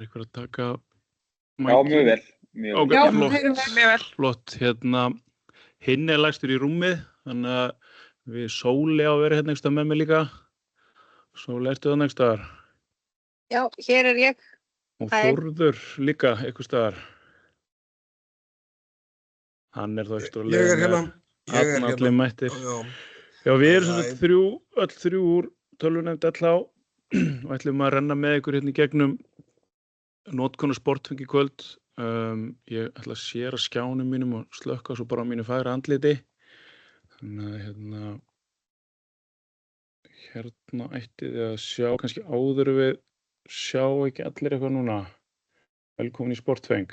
Ykkur að taka Já, mjög vel. Ok, Já, flott, heyrum mjög vel. flott. Hinn lægstur í rúmið, þannig að við Sóli á að vera hérna einhvers staðar með mig líka. Sóli, ertu það einhvers staðar? Já, hér er ég. Og Hæ. Þórður líka einhvers staðar. Hann er þá ekki stór Ég er hérna. Allir mættir. Já. Já, við erum Hæ. sem sagt öll þrjú úr tölvunefnd LH og ætlum að renna með ykkur hérna í gegnum notkun og sportfeng í kvöld. Ég ætla að séra skjánum mínum og slökka svo bara á mínu fagra andliti. Þannig að hérna ætti þið að sjá, kannski áður en við sjá ekki allir eitthvað núna. Velkomin í sportfeng.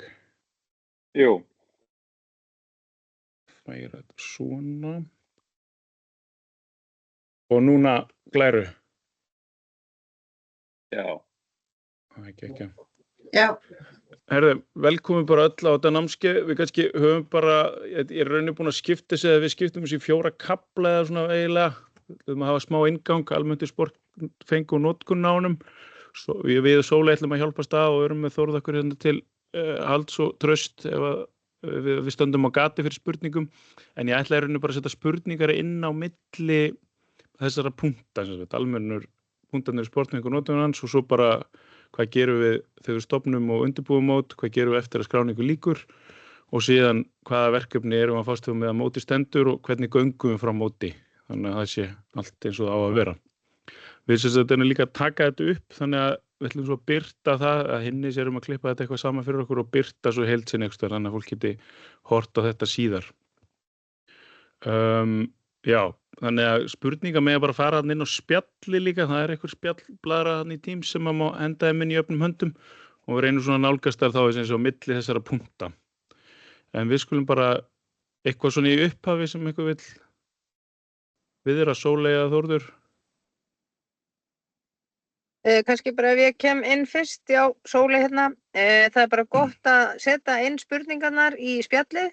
Jú, Færa þetta svona. Og núna glæru. já. Það er ekki. Já. Herðu, velkomin bara öll á þetta námskeið. Við kannski höfum bara, ég er rauninni búin að skipta þessu eða við skiptum þessu í 4 kafla eða svona eiginlega. Við höfum að hafa smá inngang, almennt í sportfeng og notkun á honum. Svo við og Sóli ætlum að hjálpast að og erum með Þórð okkur hérna til halds og traust ef að við stöndum á gati fyrir spurningum. En ég ætla í rauninni bara að setja spurningar inn á milli þessara punkta, sem sagt, almennur punktarnir í sportfeng og notkun hans og svo bara hvað gerum við þegar við stofnum og undirbúum mót, hvað gerum við eftir að skráningu lýkur og síðan hvaða verkefni erum við að fást við með að móti stendur og hvernig göngum við frá móti. Þannig að það sé allt eins og það á að vera. Við sem sagt erum líka að taka þetta upp, þannig að við ætlum svo að birta það, að hinni sérum að klippa þetta eitthvað saman fyrir okkur og birta svo heild sinni eitthvað, þannig að fólk geti hort á þetta síðar. Já, þannig að spurningar með að bara fara hann inn á spjalli líka, það er einhver spjallblaðra hann í Teams sem að má henda þeim inn í öfnum höndum og við reynum svona nálgast þar þá eins og á milli þessara punkta. En við skulum bara eitthvað svona í upphafi sem einhver vill viðra, Sóley eða Þórður. Kannski bara ef ég kem inn fyrst, já, Sóli hérna. Það er bara gott að setja inn spurningarnar í spjallið.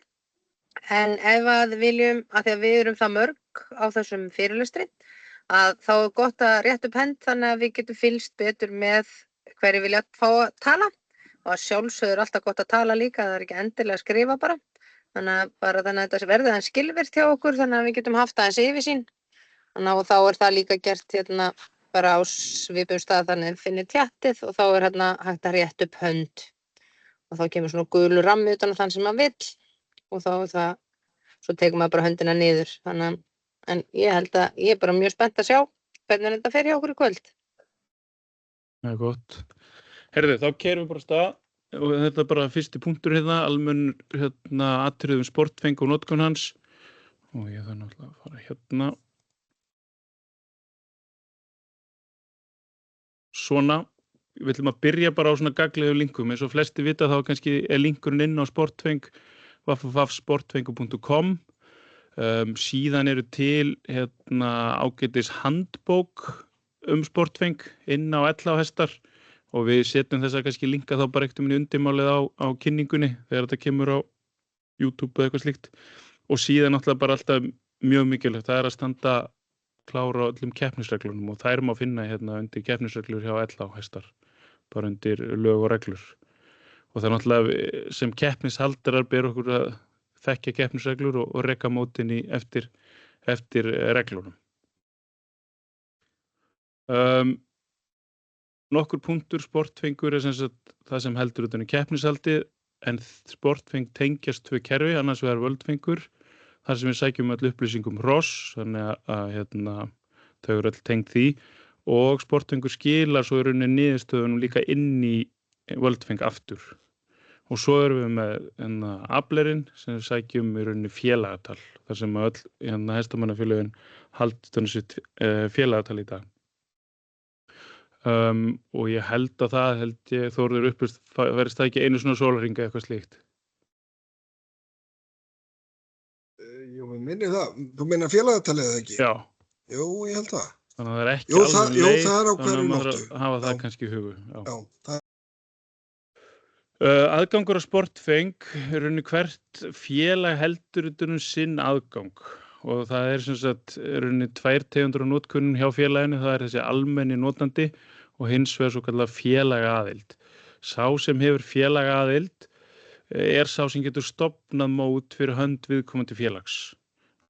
En ef að viljum, að því að við erum það mörg á þessum fyrirlestri, að þá er gott að rétta upp hend þannig að við getum fylgst betur með hverju vilja fá að tala. Og að sjálfsögðu er alltaf gott að tala líka, það er ekki endilega að skrifa bara. Þannig að þetta verði aðeins skilvirkt hjá okkur, þannig að við getum haft aðeins yfirsýn. Þannig að þá er það líka gert hérna bara á svipum stað, þannig að finnir tjattið og þá er hérna hægt að rétta upp hönd. Og þá kemur svona gulur rammi utan á þann sem maður vill. Og þá er það, svo tekur maður bara höndina niður. Þannig að, en ég held að ég er bara mjög spennt að sjá hvernig þetta fer hjá okkur í kvöld. Það er gott. Herðu, þá keyrum við bara af stað og þetta er bara fyrsti punktur hérna, almenn atriði sportfeng og notkun hans. Og ég þarf náttúrulega að fara hérna. Svona, við ætlum að byrja bara á svona gagnlegu linkum, eins og flesti vita þá kannski er linkurinn inn á sportfeng, www.sportfengu.com. Síðan eru til ágætis handbók sportfeng inn á LH-hestar og við setjum þessa kannski linka þá bara ekkert í undirmálið á kynningunni þegar þetta kemur á YouTube eða eitthvað slíkt. Og síðan náttúrulega bara alltaf mjög mikilvægt, það er að standa klára á öllum keppnisreglunum og þær má finna undir keppnisreglur hjá LH-hestar, bara undir lög og reglur. Og það er náttúrulega sem keppnishaldarar ber okkur að þekkja keppnisreglur og reka mótin eftir reglunum. Nokkur punktur sportfengur er sem sagt það sem heldur utan í keppnishaldið, en sportfeng tengjast tvö kerfi, annars vegar völdfengur, þar sem við sækjum öll upplýsingum hross, þannig að þau eru öll tengd því, og sportfengur skilar svo í rauninni niðurstöðunum líka inn í völdfeng aftur. Og svo erum við með aflerinn sem við sækjum í rauninni félagatal, þar sem öll hestamannafélögin haldist sitt félagatal í dag. Og ég held að Þórður uppist verðist það ekki einu svona sólarhring eða eitthvað slíkt. Jú, minni það. Þú meina félagatalið eða ekki? Já. Jú, ég held það. Þannig að það er ekki Jú, alveg leið. Jú, það er á hverju Þannig að maður nóttu. að hafa það kannski í hugu. Já, það. Aðgangur á sportfeng er rauninni hvert félag heldur utan sinn aðgang. Og það er sem sagt rauninni 2 tegundir á notkun hjá félaginu, það er þessi almenni notandi og hins vegar svo kallað félagaaðild. Sá sem hefur félagaaðild sá sem getur stofnað mót fyrir hönd viðkomandi félags.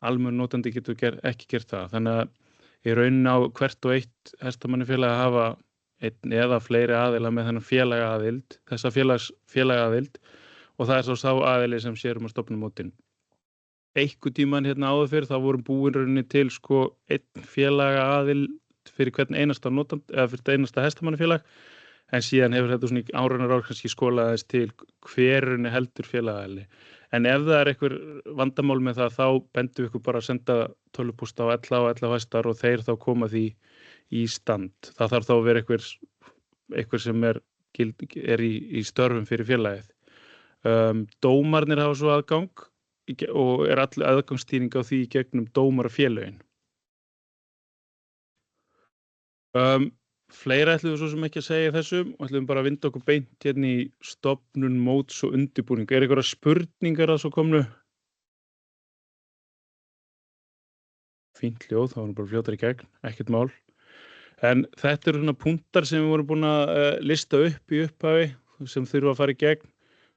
Almenn notandi getur ekki gert það. Þannig að í rauninni á hvert og eitt hestamannafélag að hafa einn eða fleiri aðila með þennan félagaaðild, þessa félagaaðild, og það sá aðili sem sér að stofna mótin. Einhvern tímann hérna áður fyrir þá voru búin rauninni til einn félagaaðild fyrir hvern einasta notandi eða fyrir einasta hestamannafélag, en síðan hefur þetta svona í árunar ár kannski skolaðist til hverjunni heldur félagaðili. En ef það einhver vandamál með það, þá bendum við ykkur bara að senda tölvupósta á 11 hestar og þeir þá koma því í stand. Það þarf þá að vera einhver sem er í störfum fyrir félagið. Dómarnir hafa svo aðgang og all aðgangsstýring á því í gegnum dómarafélögin. Fleira ætlum við svo sem ekki að segja þessum og ætlum bara að vinda okkur beint hérna í stofnun, móts og undirbúning. Einhverjar spurningar að svo komnu? Fínt ljóð, þá varum bara fljótar í gegn, ekkert mál. En þetta eru svona punktar sem við vorum búin að lista upp í upphafi sem þurfa að fara í gegn.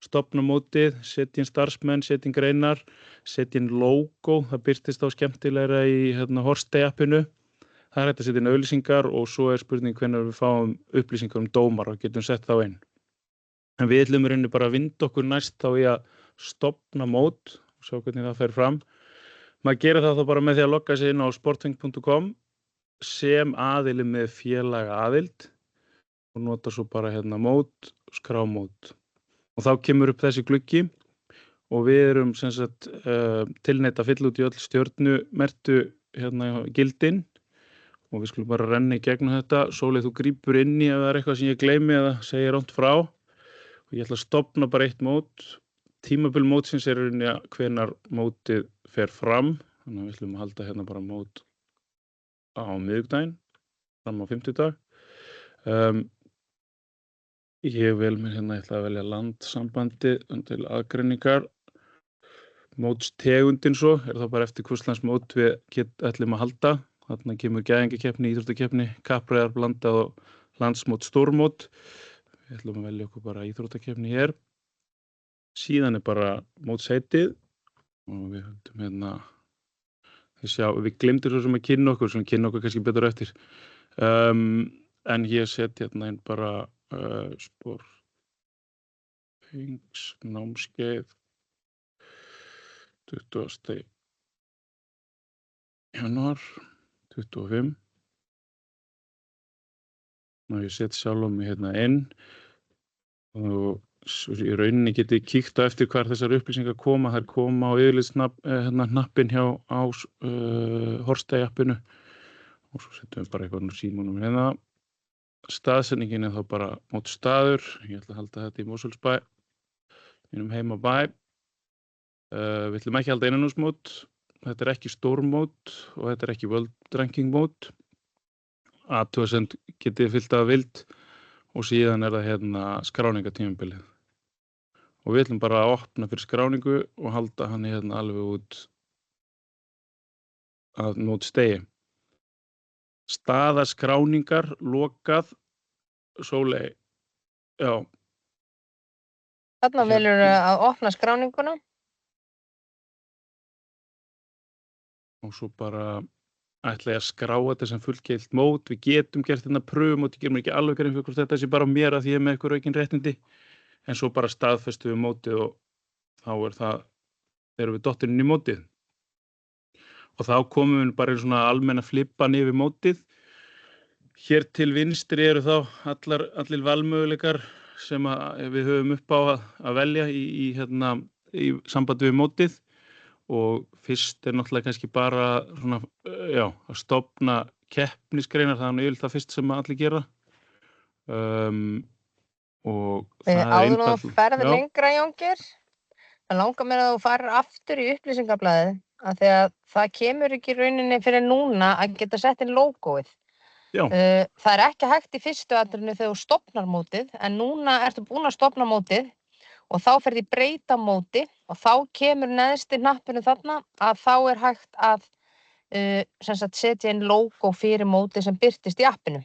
Stofna mótið, setja inn starfsmenn, setja inn greinar, setja inn logo, það birtist á skemmtilegra í Horstey-appinu. Það hægt að setja inn auglýsingar og svo spurning hvenær við fáum upplýsingar dómar og getum sett þá inn. En við ætlum í rauninni bara að vinda okkur næst þá í að stofna mót og sjá hvernig það fer fram. Maður gerir það þá bara með því að logga sig inn á sportving.com sem aðili með félagaaðild og nota svo bara hérna mót, skrá mót. Og þá kemur upp þessi gluggi og við erum sem sagt tilneytt að fylla út í öll stjörnumerktu hérna gildin. Og við skulum bara renna í gegnum þetta. Sóley, þú grípur inn í ef það eitthvað sem ég gleymi eða segir rátt frá. Og ég ætla að stofna bara eitt mót. Tímabil mótsins rauninni hvenær mótið fer fram. Þannig að við ætlum að halda hérna bara mót á miðvikudaginn, fram á 50-dag. Ég ætla að velja landsambandi til aðgreiningar. Mótstegundin svo það bara eftir hvurslags mót við ætlum að halda. Þarna kemur gæðingakeppni, íþróttakeppni, kappræðar blandað og landsmót, stórmót. Við ætlum að velja okkur bara íþróttakeppni hér. Síðan bara mótsheitið og við höldum hérna, við glemdum svo sem að kynna okkur kannski betur eftir. En ég set hérna inn bara námskeið 20. janúar 25. Og ég set sjálf mig hérna inn og í rauninni getið kíkt á eftir hvar þessar upplýsingar koma. Þær koma á yfirlitshnappinn hjá Horstey-appinu og svo setjum við bara eitthvað símanúmer hérna. Staðsetningin þá bara mótstaður. Ég ætla að halda þetta í Mosfellsbæ, mínum heimabæ. Við ætlum ekki að halda innanhúsmót. Þetta ekki stórmót og þetta ekki world ranking mót. Athugasemd getið fyllt af vild og síðan það hérna skráningatímabilið. Og við ætlum bara að opna fyrir skráningu og halda hann hérna alveg út að mótstegi. Staða skráningar lokað. Sóley, já. Þarna velur að opna skráninguna. Og svo bara ætla ég að skrá þetta sem fullgilt mót. Við getum gert þetta pröfumót, ég gerum ekki alveg grein fyrir hvort þetta sé bara mér að því ég er með ykkur aukin réttindi. En svo bara staðfestu við mótið og þá erum við dottin inn í mótið. Og þá komum við bara í svona almenna flippan yfir mótið. Hér til vinstri eru þá allir valmöguleikar sem við höfum upp á að velja í sambandi við mótið. Og fyrst náttúrulega kannski bara svona, að stofna keppnisgreinar, það yfirleitt það fyrst sem allir gera. Og það áður nú ferð lengra, Jóngir. Það langar mér að þú farir aftur í upplýsingablaðið, af því að það kemur ekki í rauninni fyrir núna að geta sett inn logoið. Það ekki hægt í fyrstu atriðinu þegar þú stofnar mótið, en núna ertu búin að stofna mótið og þá ferði í breyta móti og þá kemur neðst í hnappinu þarna að þá hægt að setja inn logo fyrir mótið sem birtist í appinu.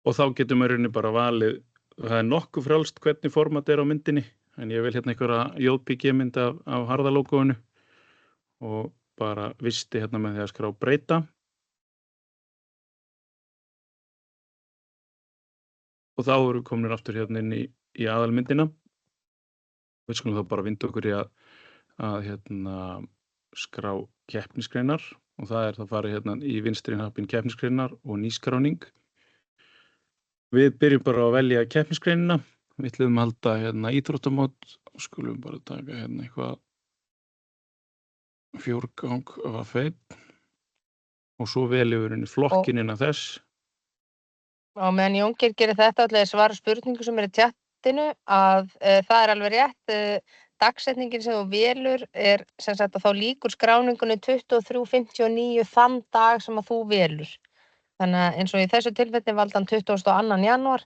og þá getum við rauninni bara valið, það nokkuð frjálst hvernig format á myndinni, en ég vil hérna einhverja JPG-mynd af harðalógóinu og bara visti hérna með því að skrá breyta. Og þá erum við komin aftur hérna inn í aðalmyndina. Við skulum þá bara vinda okkur í að hérna skrá keppnisgreinar og það það farið hérna í vinstri hnappinn keppnisgreinar og nýskráning. Við byrjum bara að velja keppnisgreinina. Við ætlum að halda hérna íþróttamót og skulum bara taka hérna eitthvað fjórgang af feit og svo veljum við flokkinn innan þess. Og meðan Jóngeir gerir þetta allir svara spurningu sem í tjattinu að það alveg rétt. Dagsetningin sem þú velur sem sagt að þá lýkur skráningunni 23:59 þann dag sem að þú velur. Þannig að eins og í þessu tilfelli valdi hann 22. janúar,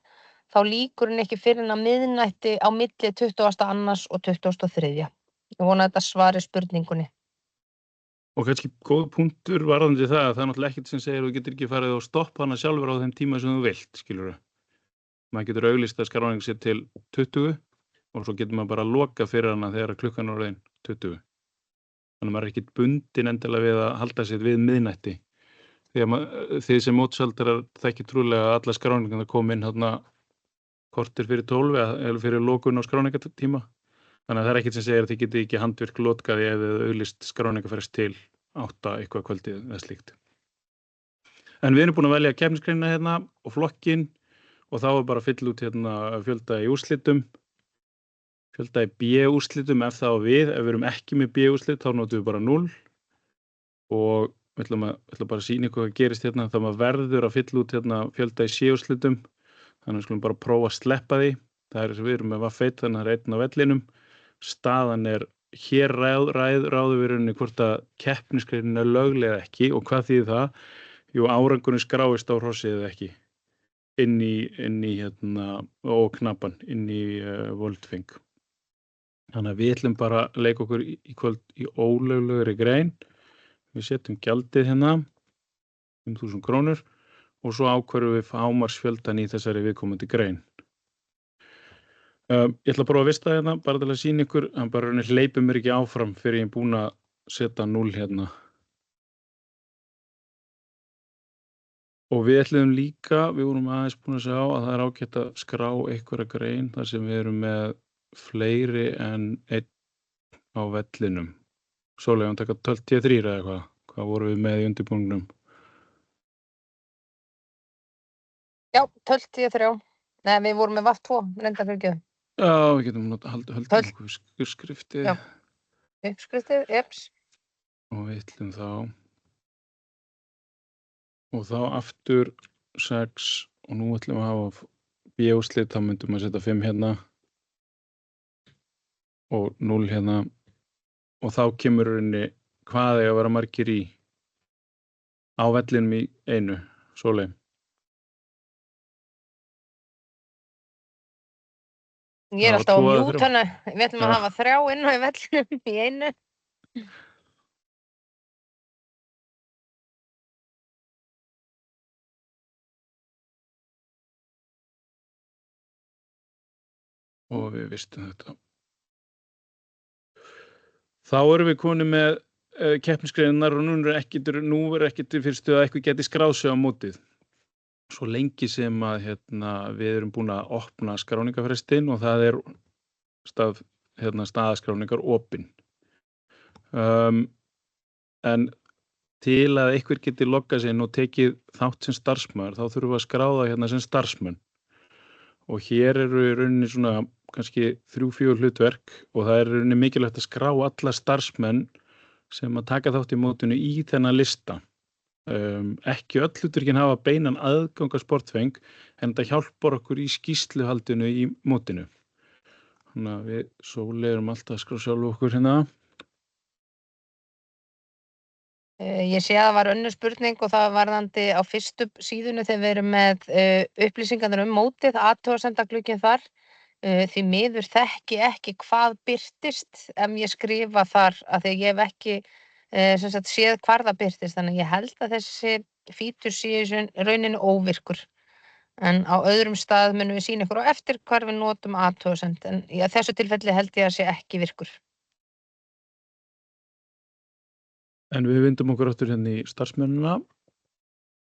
þá lýkur hann ekki fyrr en að miðnætti á milli 22. og 23. Ég vona að þetta svari spurningunni. Og kannski góð punktur varðandi það að það náttúrulega ekkert sem segir að þú getur ekki farið og stoppa hana sjálfur á þeim tíma sem þú vilt, skilurðu. Maður getur auglýst að skráning sér til 20 og svo getur maður bara loka fyrir hana þegar klukkan orðin 20. Þannig að maður ekki bundin endilega við að halda sér við miðnætti. Þið sem mótsaldarar þekkir trúlega að alla skráningarna koma inn hérna korter fyrir 12 eða fyrir lokun á skráningartíma. Þannig að það ekkert sem segir að þið getið ekki handvirk lotkaði ef þið auglýst skráningarferðst til 8 eitthvað kvöldið eða slíkt. En við erum búin að velja keppnisgreinina hérna og flokkinn og þá bara fylla út hérna fjölda í úrslitum, fjölda í B-úrslitum ef það á við. Ef við erum ekki með B-úrslit þá notum við bara 0 og við ætlum bara að sýna ykkur hvað gerist hérna. Það maður verður að fylla út hérna fjölda í C-úrslitum, þannig að við skulum bara prófa að sleppa því. Það sem við erum með vaffeit, þannig að það einn á vellinum. Staðan hér ráðum við rauninni hvort að keppnisgreinin löglega ekki og hvað þýðir það? Jú, árangurinn skráist á hrossið eða ekki inn í hérna og knappan inn í Voltfing. Þannig að við ætlum bara að leika okkur í kvöld í ólöglegri grein. Við setjum gjaldið hérna 5.000 krónur og svo ákveðum við hámarksfjöldan í þessari viðkomandi grein. Ég ætla bara að vista hérna, bara til að sýna ykkur, hann bara hleypur mér ekki áfram fyrir ég búin að setja 0 hérna. Og við ætlum líka, við vorum aðeins búin að sjá að það ágætt að skrá einhverja grein þar sem við erum með fleiri en einn á vellinum. Sóley, hann taka 12-3 eða eitthvað? Hvað vorum við með í undirbúningnum? Já, 12-3. Nei, við vorum með VAF 2, reyndar fyrir ekki. Já, við getum haldið einhver skriftið. Já, uppskriftið, jeps. Og við ætlum þá. Og þá aftur 6 og nú ætlum við að hafa B-úrslit, þá myndum við að setja 5 hérna og 0 hérna og þá kemur rauninni hvað að vera margir á vellinum í einu, Sóley. Ég alltaf á mjút hana, við ætlum að hafa 3 inn á vellinum í einu. Og við vistum þetta. Þá erum við konið með keppnisgreinar og nú er ekki til fyrstu að eitthvað geti skráð sig á mótið. Svo lengi sem að við erum búin að opna skráningarfrestinn og það staðaskráningar opin. En til að einhver geti loggað sig inn og tekið þátt sem starfsmaður, þá þurfum við að skráða sem starfsmenn. Og hér eru í rauninni svona kannski 3-4 hlutverk og það er í rauninni mikilvægt að skrá alla starfsmenn sem að taka þátt í mótinu í þennan lista. Ekki öll hlutverkin hafa beinan aðgang að sportfeng en það hjálpar okkur í skýrsluhaldinu í mótinu. Þannig að við Sóley erum alltaf að skrá sjálf okkur hérna. Ég sé að það var önnur spurning og það varðandi á fyrstu síðunni þegar við erum með upplýsingarnar mótið, athugasemdaglugginn þar. Því miður þekki ekki hvað birtist ef ég skrifa þar að því ég hef ekki séð hvar það birtist. Þannig að ég held að þessi fítur sé í rauninni óvirkur. En á öðrum stað munum við sýna ykkur á eftir hvar við notum athugasemd. En í þessu tilfelli held ég að sé ekki virkur. En við vindum okkur aftur hérna í starfsmennina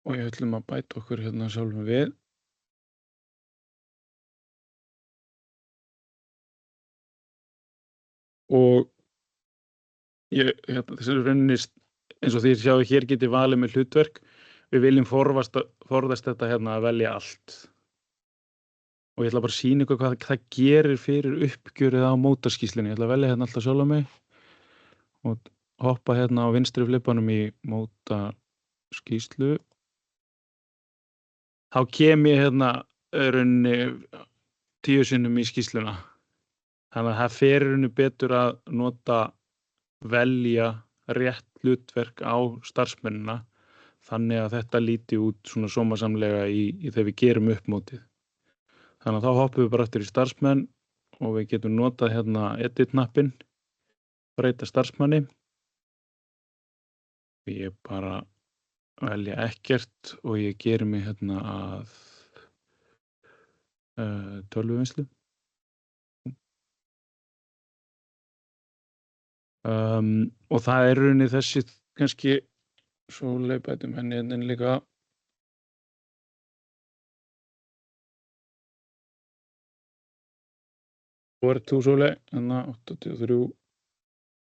og ég ætlum að bæta okkur hérna sjálfum við. Og þessi rauninni, eins og því sjáu hér geti valið með hlutverk, við viljum forðast þetta hérna að velja allt. Og ég ætla bara að sýna ykkur hvað það gerir fyrir uppgjörið á mótaskýrslunni. Ég ætla að velja hérna alltaf sjálf á mig og hoppa hérna á vinstri flippanum í mótaskýrslu. Þá kem ég hérna rauninni 10 sinnum í skýrsluna. Þannig að það fer rauninni betur að velja rétt hlutverk á starfsmennina þannig að þetta líti út svona sómasamlega í þegar við gerum upp mótið. Þannig að þá hoppum við bara eftir í starfsmenn og við getum notað hérna edit-knappinn, breyta starfsmanni. Ég bara velja ekkert og ég geri mig hérna að tölvuvinnslu. Og það rauninni þessi kannski Sóley bætum henni en líka. Svo þú Sóley, hérna 83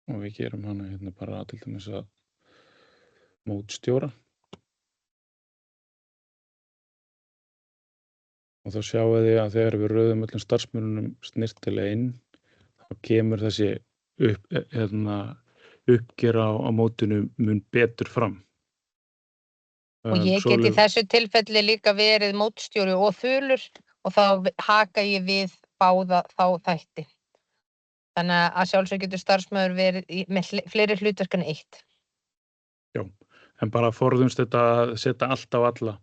og við gerum hana hérna bara til dæmis að mótstjóra. Og þá sjáum við að þegar við röðum öllum starfsmönnunum snirtilega inn, þá kemur þessi uppgjör á mótinu mun betur fram. Og ég get í þessu tilfelli líka verið mótstjóri og þulur og þá haka ég við báða þá þætti. Þannig að sjálfsög getur starfsmaður verið með fleiri hlutverk en eitt. Já, en bara forðumst þetta að setja allt á alla.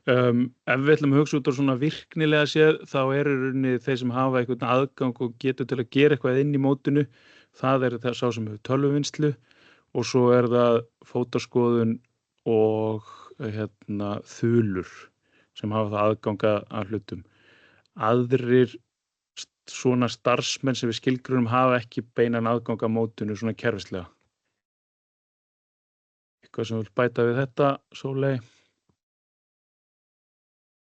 Ef við ætlum að hugsa út á svona virknilega séð, þá rauninni þeir sem hafa einhvern aðgang og getur til að gera eitthvað inn í mótinu, það það sá sem hefur tölvuvinnslu og svo það fótaskoðun og þulur sem hafa það aðgang að hlutum. Aðrir svona starfsmenn sem við skilgrunum hafa ekki beinan aðgang að mótinu svona kerfislega. Eitthvað sem vil bæta við þetta, Sóley?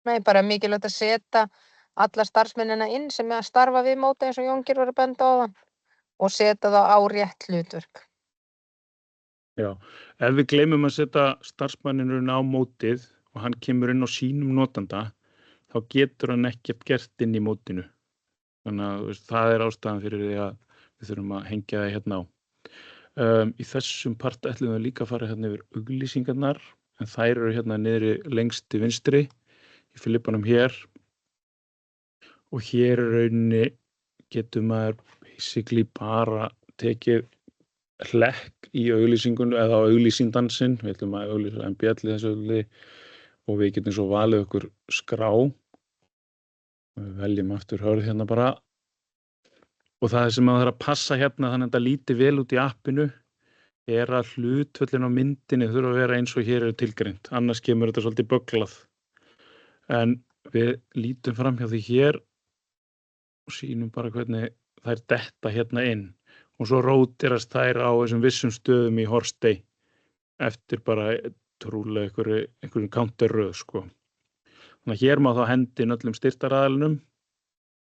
Nei, bara mikilvægt að setja alla starfsmennina inn sem að starfa við mótið eins og Jóngir var að benda á það og setja það á rétt hlutverk. Já, ef við gleymum að setja starfsmanninn á mótið og hann kemur inn á sínum notanda, þá getur hann ekkert gert inn í mótinu. Þannig að það ástæðan fyrir því að við þurfum að hengja það hérna á. Í þessum part ætlum við líka að fara hérna yfir auglýsingarnar, en þær hérna niðri lengst til vinstri í flippanum hér. Og hér rauninni getur maður basically bara tekið hlekk í auglýsingunum eða á auglýsindansinn. Við ætlum að auglýsa MBL í þessu auglýsi og við getum svo valið okkur skrá. Við veljum aftur hörð hérna bara. Og það sem maður þarf að passa hérna þannig að þetta líti vel út í appinu að hlutföllin á myndinni þurfa að vera eins og hér tilgreint. Annars kemur þetta svolítið bögglað. En við lítum fram hjá því hér og sýnum bara hvernig þær detta hérna inn. Og svo rótirast þær á þessum vissum stöðum í horstei eftir bara trúlega einhverjum counterröð, sko. Þannig að hér má þá hendi öllum styrktaraðilunum.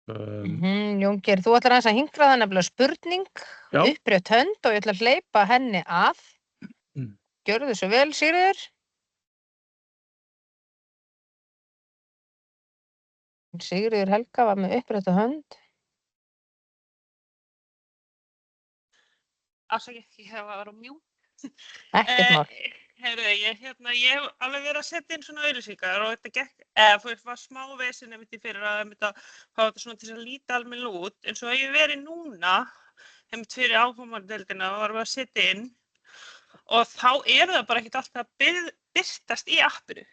Jóngir, þú ætlar aðeins að hingra það nefnilega spurning, upprétt hönd og ég ætla að hleypa henni að. Gjörðu svo vel, Sigríður. Sigríður Helga var með upprétta hönd. Afsakið, ég hef að vera á mjút. Ekkert mál. Heyrðu, ég hef alveg verið að setja inn svona auglýsingar og þetta gekk, var smá vesen einmitt í fyrir að fá þetta svona til að líta almennilega út. En svo hef ég verið núna, einmitt fyrir áformadeildina og varum að setja inn og þá það bara ekkert alltaf að birtast í appinu.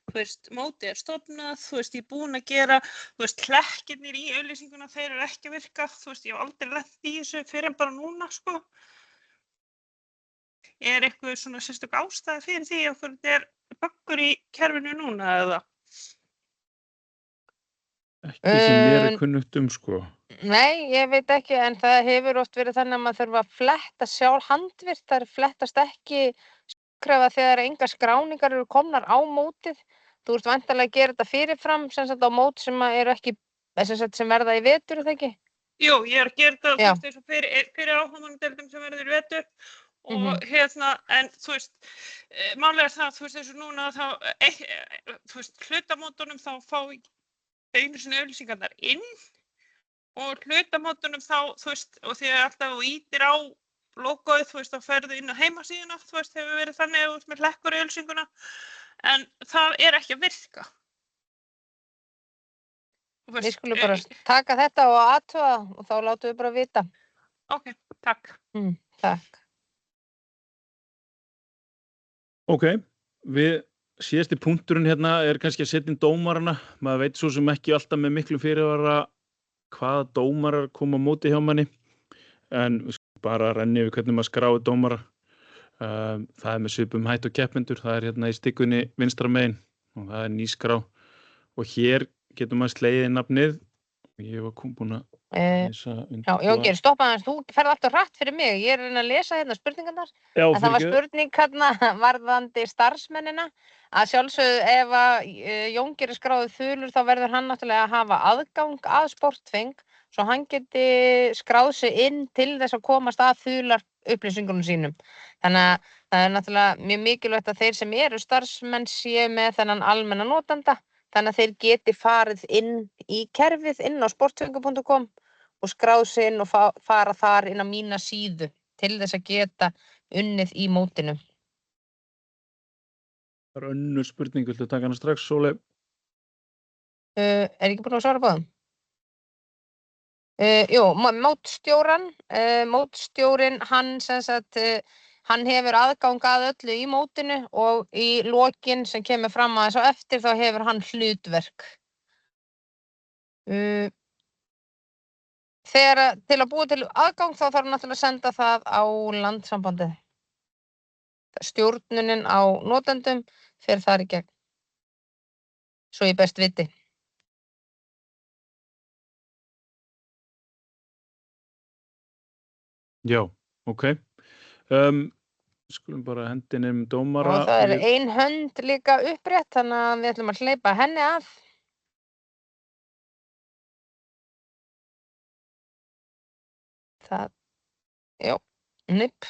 Þú veist, mótið stofnað, þú veist, ég búin að gera, þú veist, hlekkirnir í auglýsinguna, þeir ekki að virka, þú veist, ég hef aldrei lent í þessu fyrir en bara núna, sko. Eitthvað svona sérstök ástæða fyrir því að þetta böggur í kerfinu núna eða? Ekki sem mér er Um, kunnugt sko. Nei, ég veit ekki, en það hefur oft verið þannig að maður þurfa að fletta sjálf handvirkt, þær flettast ekki skráfa þegar engar skráningar eru komnar á mótið. Þú ert væntanlega að gera þetta fyrirfram, sem sagt á mót sem eru ekki, sem sagt sem verða í vetur, er það ekki? Jú, ég er að gera það, þú Já. veist, eins og fyrir áhugamannadeildum sem verður í vetur og Mhm. en þú veist, málið er það, þú veist, eins og núna þá, þú veist, hlutamótunum þá fá einu sinni auglýsingarnar inn og hlutamótunum þá, þú veist, og því að alltaf þú ítir á logoið, þú veist, þá ferðu inn á heimasíðuna, þú veist, hefur verið þannig að þú veist með hlekkur í auglýsinguna, en það er ekki að virka. Þú Við veist, skulum bara taka þetta og athuga og þá látum við bara vita. ok, takk. Takk. Ok, við síðasti punkturinn hérna er kannski að setja inn dómarana. Maður veit svo sem ekki alltaf með miklu fyrirvara hvaða dómarar koma á móti hjá manni, en við skulum bara renni við hvernig maður skráir dómara. Það er með svipum hætt og keppendur, það er hérna í stikkunni vinstra megin og það er nýskrá og hér getur maður slegið inn nafnið. Ég var búin að lesa undir. Já, Jóngeir, stoppa aðeins, þú ferð alltaf hratt fyrir mig. Ég er að reyna að lesa hérna spurningarnar. Já, En það var fyrirgefðu. spurning hérna varðandi starfsmennina að sjálfsögðu ef að Jóngeir er skráðið þulur þá verður hann náttúrulega að hafa aðgang að Sportfeng svo hann geti skráð sig inn til þess að komast að þular upplýsingunum sínum. Þannig að það er náttúrulega mjög mikilvægt að þeir sem eru starfsmenn séu með þennan almenna notanda þannig að þeir geti farið inn í kerfið inn á sportfengu.com og skráð sig inn og fara þar inn á mína síðu til þess að geta unnið í mótinu. Það er önnur spurning, viltu taka hana strax, Sóley? Er ekki búin að svara báðum? Jú, mótstjórinn, hann sem sagt, hann hefur aðgang að öllu í mótinu og í lokin sem kemur fram aðeins á eftir þá hefur hann hlutverk. Þegar til að búa til aðgang þá þarf náttúrulega að senda það á landssambandið. Stjórnunin á notendum fer þar í gegn. Svo ég best viti. Já, ok. Skulum bara hendin dómara. Og það er ein hönd líka upprétt, þannig að við ætlum að hleypa henni að. Það, já, nipp,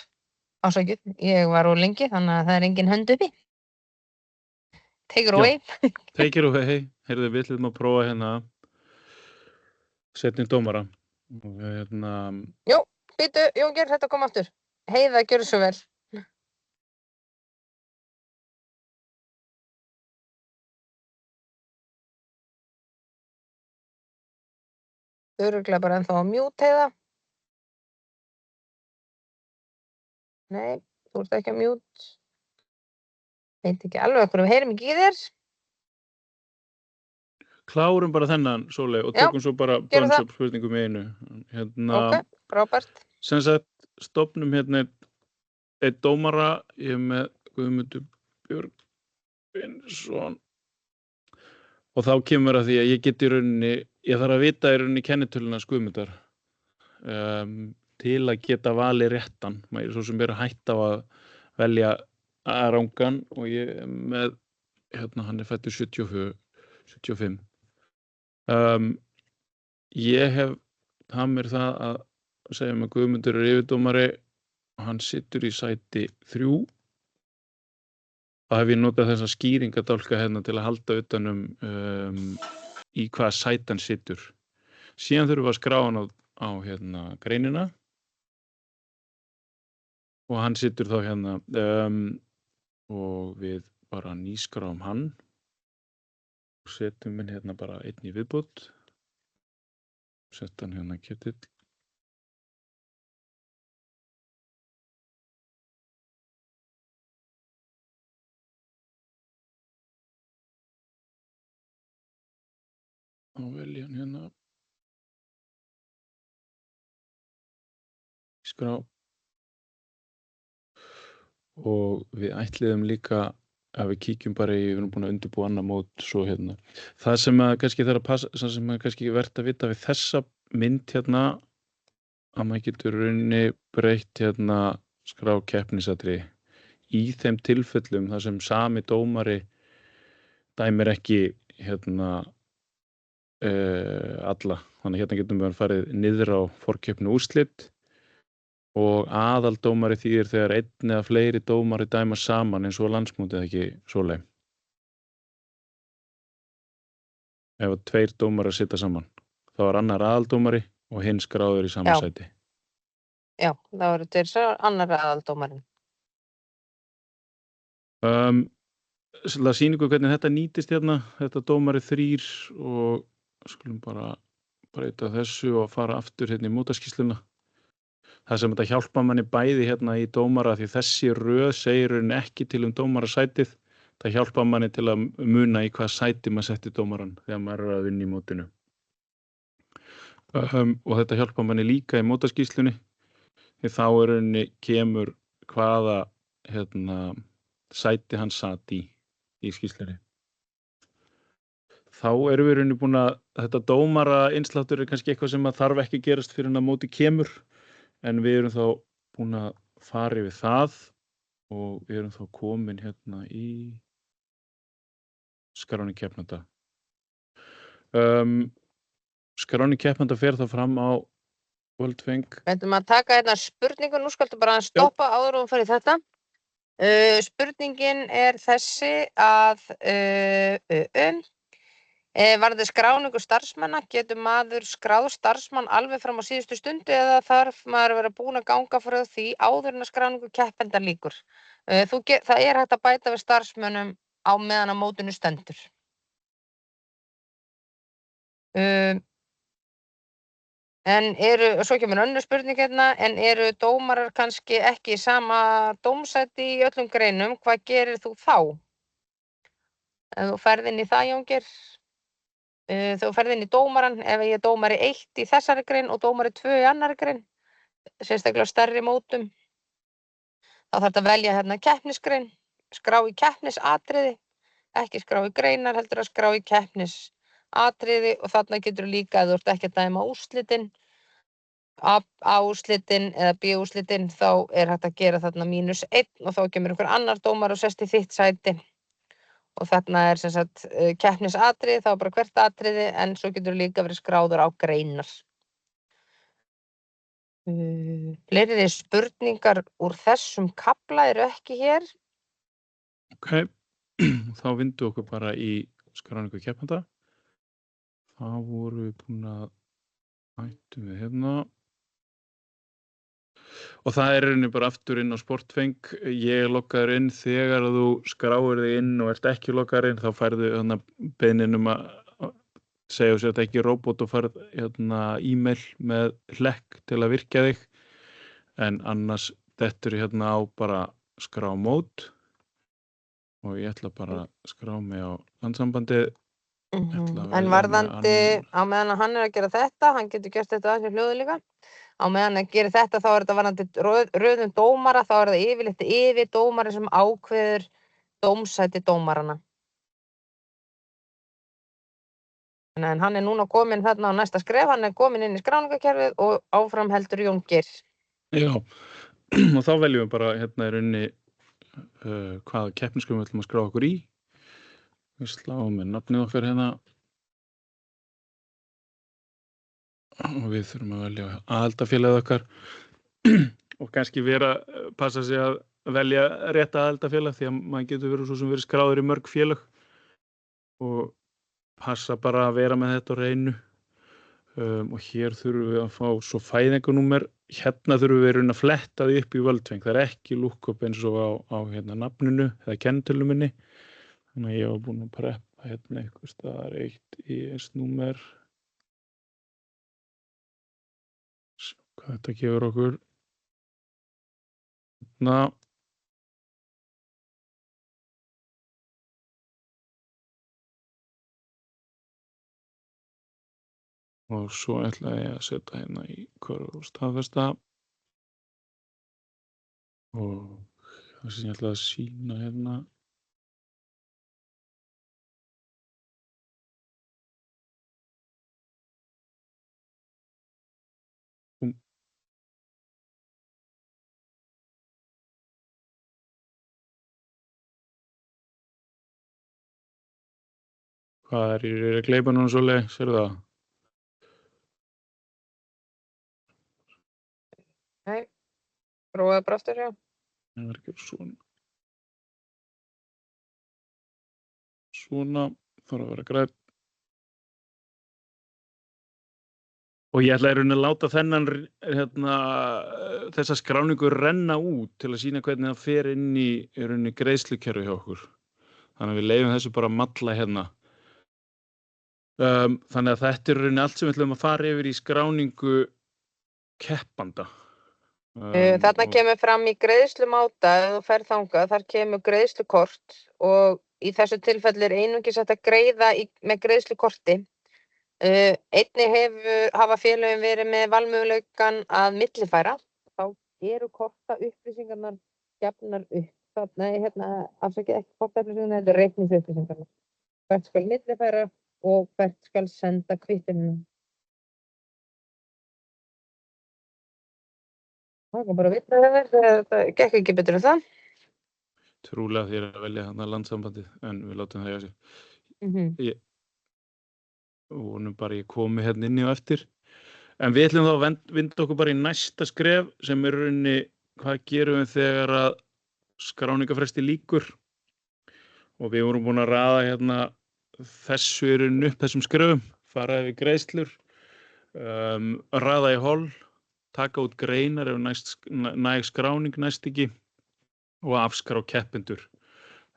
ásækjuð, ég var úr lengi, þannig að það er engin hönd uppi. Take it away. Take it away, heyrðu við ætlum að prófa hérna setja inn dómara. Og hérna... Jú, býtu, Jóngeir, þetta kom aftur. Heiða, gjörðu svo vel. Örugglega bara ennþá á mute, Heiða. Nei, þú ert ekki á mute. Veit ekki alveg okkur, við heyrum ekki í þér. Klárum bara þennan, Sóley, og tökum svo bara bunch-up spurningum í einu. Hérna, ok, frábært. Sem sagt, stofnum hérna einn dómara, ég er með Guðmundur Björgvinsson og þá kemur að því að ég get í rauninni, ég þarf að vita í rauninni kennitöluna Guðmundar til að geta valið réttan. Maður er svo sem er að hætta á að velja rangan og ég er með, hérna hann er fættur 75. Ég hef mér það að segja með Guðmundur er yfirdómari og hann situr í sæti 3. Það hef ég notað þessa skýringadálka hérna til að halda utanum í hvaða sæti hann situr. Síðan þurfum við að skrá hann á hérna greinina og hann situr þá hérna og við bara nýskráum hann og setjum hann hérna bara einn í viðbót. Sett hann hérna Ketill. Og velja hann hérna. Skrá. Og við ætliðum líka að við kíkjum bara við erum búin að undirbúa annað mót svo hérna. Það sem að kannski þarf að passa, það sem að kannski verðt að vita við þessa mynd hérna, að maður getur runni breytt hérna skrá keppnisatriði í þeim tilfellum þar sem sami dómari dæmir ekki hérna alla. Þannig hérna getum við farið niður á forkeppni úrslit og aðaldómari þýðir þegar einn eða fleiri dómari dæma saman eins og landsmótið ekki svoleið. Ef að 2 dómarar sitja saman, þá annar aðaldómari og hinn skráður í sama sæti. Já, þá eru 2 annar aðaldómarinn. Það sýnir ykkur hvernig þetta nýtist hérna, þetta dómari 3 og skulum bara breyta þessu og fara aftur hérna í mótaskýrsluna. Það sem þetta hjálpa manni bæði hérna í dómara því þessi röð segir ekki til dómarasætið. Það hjálpa manni til að muna í hvað sæti maður setti dómaran þegar maður að vinna í mótinu. Og þetta hjálpa manni líka í mótaskýrslunni því þá kemur hvaða hérna, sæti hann sat í skýrslunni. Þá erum við búin að þetta dómara innsláttur kannski eitthvað sem að þarf ekki gerast fyrir að móti kemur. En við erum þá búin að fara yfir það og við erum þá komin hérna í skráning keppnanda. Skráning keppnanda fer þá fram á Worldfeng. Við ætlum að taka hérna spurningu, nú skaltu bara að stoppa áður og fara í þetta. Spurningin er þessi að varðandi skráningu starfsmanna, getur maður skráð starfsmann alveg fram á síðustu stundu eða þarf maður að vera búin að ganga frá því áður en að skráningu keppenda lýkur? Það er hægt að bæta við starfsmönnum á meðan að mótinu stendur. Svo kemur önnur spurning hérna, en eru dómarar kannski ekki í sama dómsæti í öllum greinum, hvað gerir þú þá? Ef þú ferð inn í það, Jóngeir, þú ferð inn í dómaran, ef ég er dómari 1 í þessari grein og dómari 2 í annari grein, sérstaklega stærri mótum, þá þarf þetta að velja hérna keppnisgrein, skrá í keppnisatriði, ekki skrá í greinar, heldur að skrá í keppnisatriði og þarna getur líka, ef þú ert ekki að dæma úrslitin, A-úrslitin eða B-úrslitin, þá er hægt að gera þarna -1 og þá kemur einhver annar dómar og sest í þitt sæti. Og þarna er sem sagt keppnisatriði, þá bara hvert atriði, en svo getur líka verið skráður á greinar. Fleiri spurningar úr þessum kafla eru ekki hér. Ok, þá vindum við okkur bara í skráningu keppenda. Þá vorum við búin að hættum við hérna. Og það er bara aftur inn á Sportfeng. Ég loggaður inn þegar þú skráir þig inn og ert ekki loggaður inn, þá færðu beiðnin að segja og setja ekki robot og færð e-mail með hlekk til að virkja þig. En annars dettur hérna á bara skrá mót og ég ætla bara að skrá mig á landssambandið. En varðandi á meðan hann er að gera þetta, hann getur gert þetta að hljóðu líka. Á meðan að gera þetta, þá er þetta varðandi röðum dómara, þá er það yfirleitt yfir dómari sem ákveður dómsæti dómarana. En hann er núna komin þarna á næsta skref, hann er komin inn í skráningakerfið og áfram heldur Jón Geir. Já, og þá veljum við bara hérna í rauninni hvaða keppnisgrein við ætlum að skrá okkur í. Við sláum með nafnið okkar hérna. Og við þurfum að velja aðildafélagið okkar og kannski passa sig að velja rétt aðildafélag því að maður getur verið svo sem verið skráður í mörg félag og passa bara að vera með þetta á hreinu. Og hér þurfum við að fá svo fæðingarnúmer, hérna þurfum við að fletta því upp í Worldfeng. Það er ekki lookup eins og á hérna nafninu eða kennitölunni minni. Þannig að ég var búin að preppa hérna eitthvað staðar 1 IS-númer. Hvað þetta gefur okkur. Hérna. Og svo ætla ég að setja hérna í hverju staðfesta. Og það sem ég ætla að sýna hérna. Hvað er í gleypa núna svo leið? Sérðu það? Nei, prófaðu bara aftur, já. Það er ekki svona. Svona, þarf að vera græn. Og ég ætla í rauninni að láta þessa skráningu renna út til að sýna hvernig það fer inn í rauninni greiðslukerfi hjá okkur. Þannig að við leyfum þessu bara að malla hérna. Þannig að þetta er rauninni allt sem við ætlum að fara yfir í skráningu keppanda. Þarna kemur fram í greiðslumáta, ef þú ferð þangað, þar kemur greiðslukort og í þessu tilfelli er einungis hægt að greiða með greiðslukorti. Einnig hafa félögin verið með valmöguleikann að millifæra. Þá eru kortaupplýsingarnar gefnar upp. Nei, afsakið ekki kortaupplýsingarnar, þetta er reikningsupplýsingarnar. Hvert skal millifæra og hvert skal senda kvittunum. Það kom bara að vita þetta gekk ekki betur en það. Trúlega því að velja þarna landssambandið, en við látum það hjá sig. Ég vonum bara ég komi hérna inn í og eftir. En við ætlum þá að vinda okkur bara í næsta skref sem er rauninni hvað gerum við þegar að skráningafresti lýkur. Og við vorum búin að raða hérna þessu er rauninni upp þessum skrefum, fara yfir greiðslur, raða í hol, taka út greinar ef næg skráning næst ekki og afskrá keppendur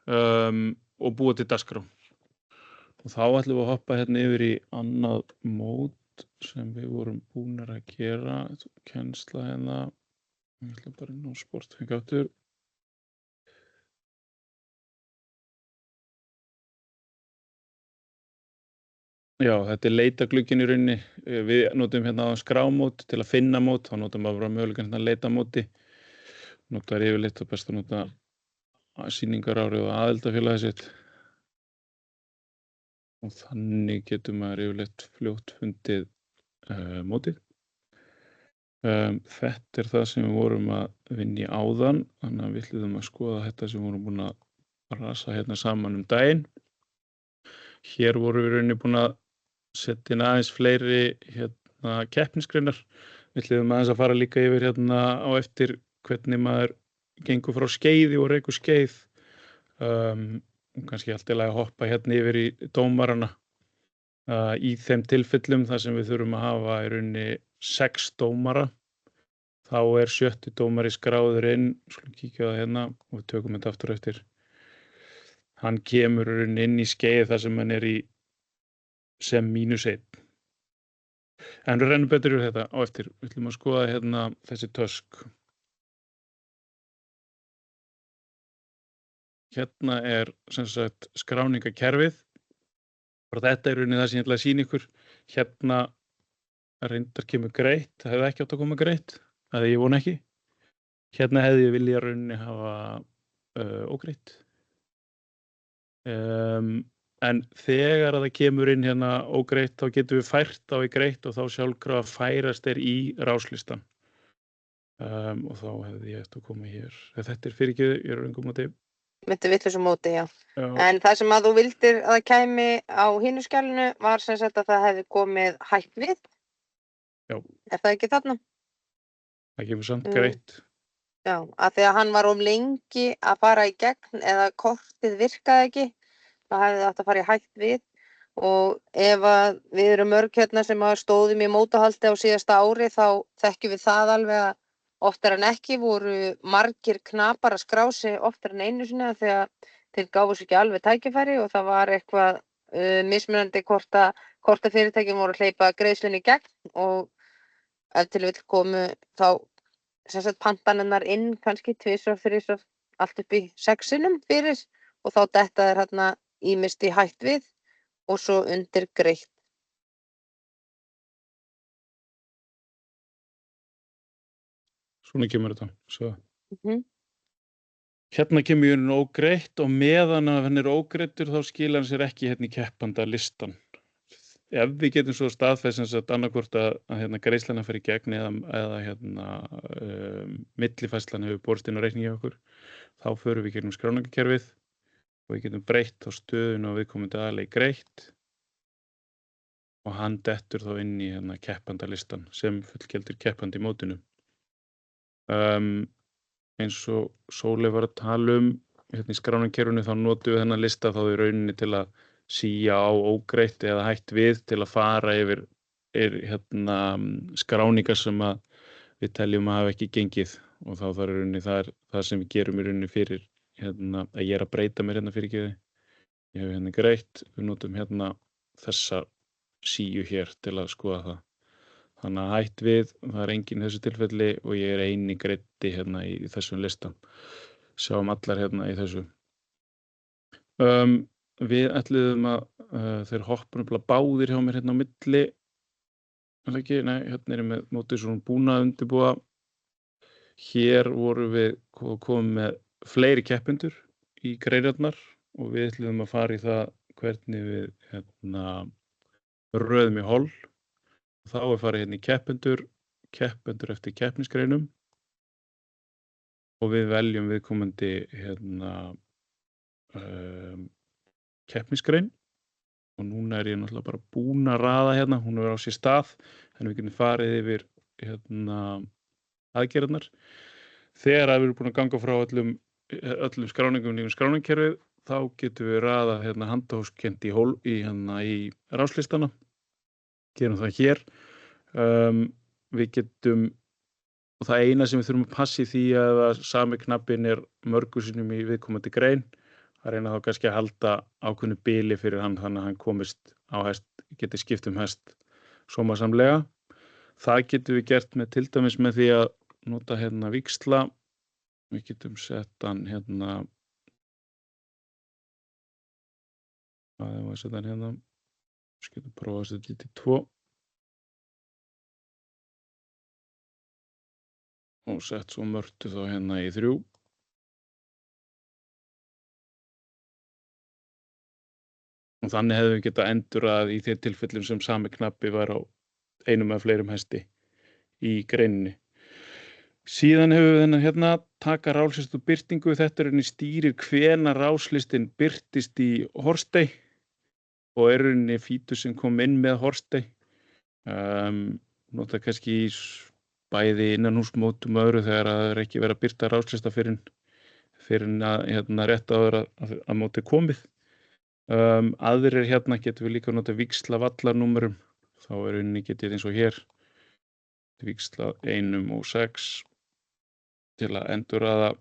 og búa til dagskrá. Og þá ætlum við að hoppa hérna yfir í annað mót sem við vorum búnir að gera, kennsla hérna, ég ætla bara inn á sportfeng aftur. Já, þetta er leitaglugginn í rauninni. Við notum hérna skrámót til að finna mót, þá notum við bara mögulegan hérna leitamóti. Notar yfirleitt og best að nota sýningarárið og aðildafélagið sitt. Og þannig getur maður yfirleitt fljótt fundið mótið. Þetta er það sem við vorum að vinna í áðan, þannig að við ætlum að skoða þetta sem við vorum búin að rasa hérna saman daginn. Hér vorum við rauninni búin að setja inn aðeins fleiri keppnisgreinar. Við ætlum aðeins að fara líka yfir hérna á eftir hvernig maður gengur frá skeiði og rekur skeið. Kannski allt í lagi að hoppa hérna yfir í dómarana í þeim tilfellum þar sem við þurfum að hafa í rauninni 6 dómara. Þá er 7. dómari skráður inn, skulum kíkja á það hérna og við tökum þetta aftur eftir. Hann kemur í rauninni inn í skeið þar sem hann er í sem -1. En við rennum betur yfir þetta á eftir. Við ætlum að skoða hérna þessi tösk. Hérna er sem sagt skráningakerfið. Þetta er rauninni það sem ég ætla að sýna ykkur. Hérna reyndar kemur greitt. Það hefði ekki átt að koma greitt. Það ég vona ekki. Hérna hefði ég viljað rauninni hafa ógreitt. En þegar að það kemur inn hérna ógreitt þá getum við fært á í greitt og þá sjálfkrafa færast í ráslistan. Og þá hefði ég eftir að koma hér. Þetta er fyrirgefið, ég er röngum móti. Myndi vitlausu móti, já. Já. En það sem að þú vildir að það kæmi á hinu skjalinu var sem sagt að það hefði komið hætt við. Já. Er það ekki þarna? Það kemur samt greitt. Já, að því að hann var lengi að fara í gegn eða kortið virkaði ekki. Það hefði átt að fara í hætt við og ef að við erum mörg hérna sem stóðum í mótahaldi á síðasta ári þá þekkjum við það alveg að oftar en ekki voru margir knapar að skrá sig oftar en einu sinni þegar þeir gáfu sér ekki alveg tækifæri og það var eitthvað mismunandi hvort að fyrirtækin voru að hleypa greiðslunni í gegn og ef til vill komu þá sem sagt pantanirnar inn kannski 2, 3, allt upp í 6 sinnum fyrir og þá detta er hérna ýmist í hætt við og svo undir greitt. Svona kemur þetta. Svo. Hérna kemur jörn ógreitt og meðan að hann er ógreittur þá skila hann sér ekki hérna í keppanda listan. Ef við getum svo staðfest að annarkvort að greiðslan fer í gegn eða millifærslan hefur borist inn á reikningi hjá okkur, þá förum við gegnum skráningakerfið og við getum breytt á stöðun og viðkomandi aðalegi greitt og hann dettur þá inn í hérna keppandalistan sem fullgildur keppandi í mótinu. Eins og Sóley var að tala hérna í skráningarkerfinu þá notum við þennan lista þá í rauninni til að sía á ógreitt eða hætt við til að fara yfir hérna skráningar sem að við teljum að hafa ekki gengið og þá þarf í rauninni það sem við gerum í rauninni fyrir hérna að ég að breyta mér hérna fyrir ekki. Ég hef hérna greitt, við notum hérna þessa síu hér til að skoða það. Þannig að hætt við, það enginn í þessu tilfelli og ég eini greiddi hérna í þessum listan. Sjáum allar hérna í þessu. Við ætluðum að þeir hoppum báðir hjá mér hérna á milli. Ekki, nei, hérna er ég með mótið svona búna að undirbúa. Hér vorum við komið með fleiri keppendur í greinarnar og við ætluðum að fara í það hvernig við hérna röðum í holl. Þá farið hérna í keppendur eftir keppnisgreinum og við veljum viðkomandi hérna keppnisgrein og núna er ég náttúrulega bara búin að raða hérna, hún er á sér stað en við getum farið yfir hérna aðgerðarnar. Þegar við erum búin að ganga frá öllum skráningum í skráningarkerfið þá getum við raða hérna handahófskennt í ráslistana. Gerum það hér. Við getum, og það eina sem við þurfum að passa í því að sami knappinn er mörgum sinnum í viðkomandi grein, að reyna þá kannski að halda ákveðnu bili fyrir hann þannig að hann komist á hest, geti skipt hest sómasamlega. Það getum við gert með til dæmis með því að nota hérna víxla. Við getum sett hann hérna, við getum prófað að setja þetta í 2 og sett svo mörtu þá hérna í 3. Og þannig hefðum við getað endurraðað í þeim tilfellum sem sami knappi var á einum eða fleirum hesti í greininni. Síðan hefur við hérna taka ráslist og birtingu. Þetta er henni stýrir hvenær ráslistin birtist í horstei og er henni fítur sem kom inn með horstei. Nota kannski í bæði innanhúsmótum og öðru þegar það er ekki verið að birta ráslista fyrir að hérna rétt áður að mótið komið. Aðrir hérna getum við líka nota víxla vallarnúmerum. Þá er henni getið eins og hér víxla 1 og 6 til að endurraða.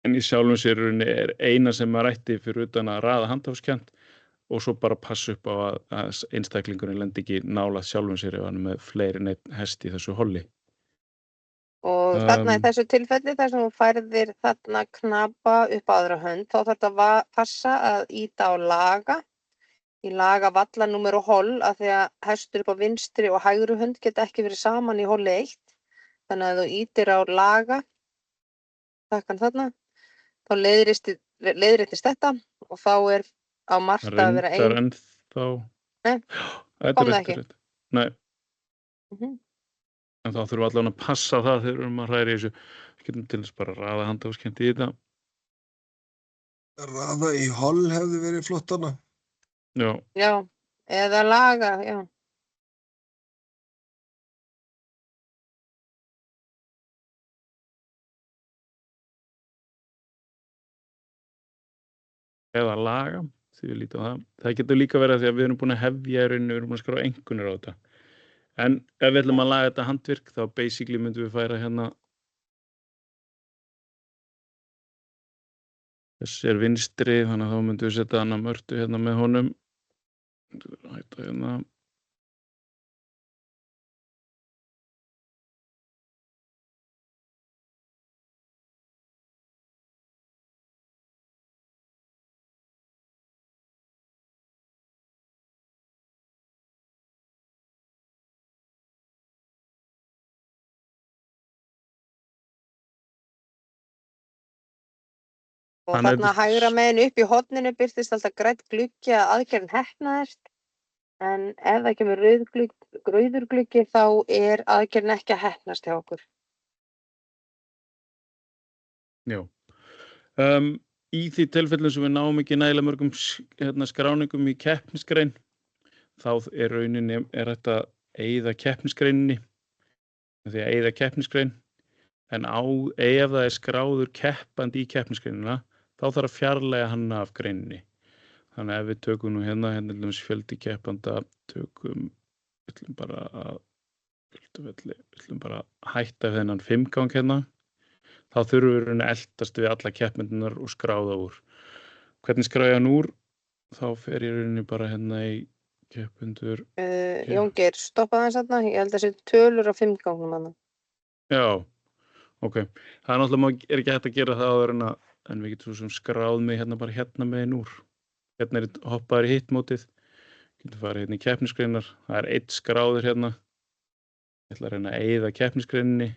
En í sjálfum sér er eina sem maður ætti fyrir utan að raða handahófskennt og svo bara passa upp á að einstaklingurinn lendi ekki nálægt sjálfum sér ef hann er með fleiri en einn hest í þessu holli. Og þarna í þessu tilfelli þar sem þú færðir þarna knapa upp á aðra hönd, þá þarf þetta að passa að ýta á laga. Í laga vallarnúmer og holl af því að hestur upp á vinstri og hægri hönd geta ekki verið saman í holli 1. Þannig að þú ýtir á laga, takkan þarna, þá leiðréttist þetta og þá er á Marta að vera ein. Reyndar ennþá. Nei, kom það ekki. Nei. En þá þurfum við allavega að passa það þegar við erum að hræra í þessu. Við getum til þess bara að raða handahófskennt í þetta. Raða í holl hefði verið flott hana. Já. Já, eða laga, já. Eða laga, því við lítum á það. Það getur líka verið að því að við erum búin að hefja í rauninni, við erum búin að skrá einkunnir á þetta. En ef við ætlum að laga þetta handvirk, þá basically myndum við færa hérna. Þessi er vinstri, þannig að þá myndum við setja hana mörtu hérna með honum. Hætta hérna. Og þarna hægra megin upp í horninu birtist alltaf grænn gluggi að aðgerðin heppnaðist. En ef það kemur rauður gluggi þá er aðgerðin ekki að heppnast hjá okkur. Já. Í því tilfellum sem við náum ekki nægilega mörgum skráningum í keppnisgrein, þá rauninni þetta eyða keppnisgreininni, því að eyða keppnisgrein, en ef það skráður keppandi í keppnisgreinina, þá þarf að fjarlæga hann af greininni. Þannig að ef við tökum nú hérna fjöldi keppanda, við ætlum bara að hætta þennan 5-gang hérna, þá þurfum við að eltast við alla keppmyndunar og skráða úr. Hvernig skráði hann úr? Þá fer ég rauninni bara hérna í keppendur. Jón Geir, stoppa aðeins þarna. Ég held að sé tölur á 5-gangnum þarna. Já, ok. Það náttúrulega ekki hægt að gera það áður en við getum svo sem skráð mig hérna bara hérna megin úr. Hérna hoppaður í hittmótið. Getum farið hérna í keppnisgreinar. Það 1 skráður hérna. Ég ætla að reyna að eyða keppnisgreininni.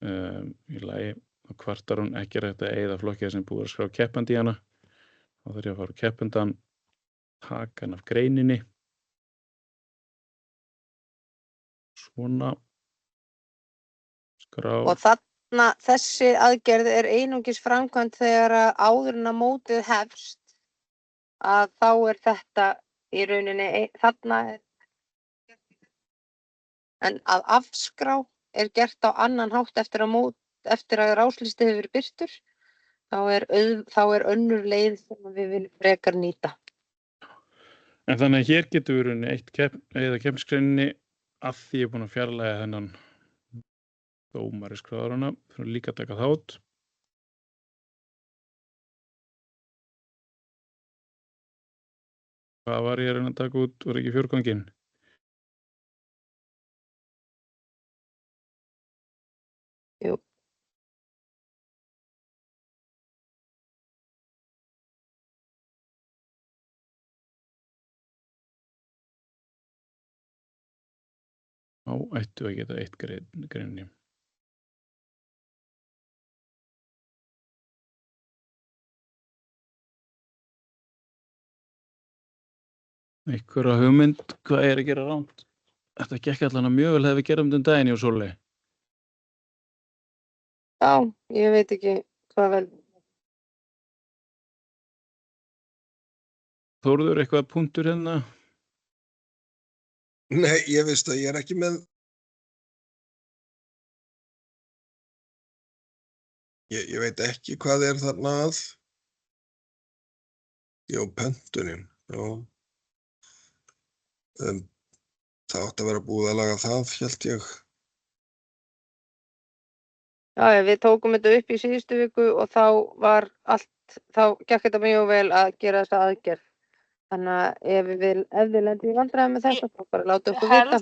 Í lagi og kvartar hún ekki hægt að eyða flokkið sem búið að skrá keppandi í hana. Þá þarf ég að fara á keppandan, taka hann af greininni. Svona. Skrá. Og þarna, þessi aðgerð einungis framkvæmd þegar áður en að mótið hefst, að þá þetta í rauninni, þarna en að afskrá gert á annan hátt eftir að ráslisti hefur verið birtur, þá önnur leið sem við viljum frekar nýta. En þannig að hér getur við rauninni eyða keppnisgreininni að því ég er búin að fjarlæga þennan dómari skráðarana. Þurfum líka að taka það út. Hvað var ég að reyna að taka út? Var ekki 4-ganginn? Jú. Þá ættu að geta 1 greininni. Einhverja hugmynd, hvað að gera rámt? Þetta gekk allan mjög vel þegar við gerum þetta daginn hjá Sóley. Já, ég veit ekki hvað vel. Þórður, eitthvað punktur hérna? Nei, ég veist að ég ekki með. Ég veit ekki hvað þarna að. Jó, pöntunin. Já. Það átti að vera búið að laga það, hélt ég. Já, við tókum þetta upp í síðustu viku og þá gekk þetta mjög vel að gera þessa aðgerð. Þannig að ef þið lendir í vandræðum með þetta, þá bara láta okkur vita.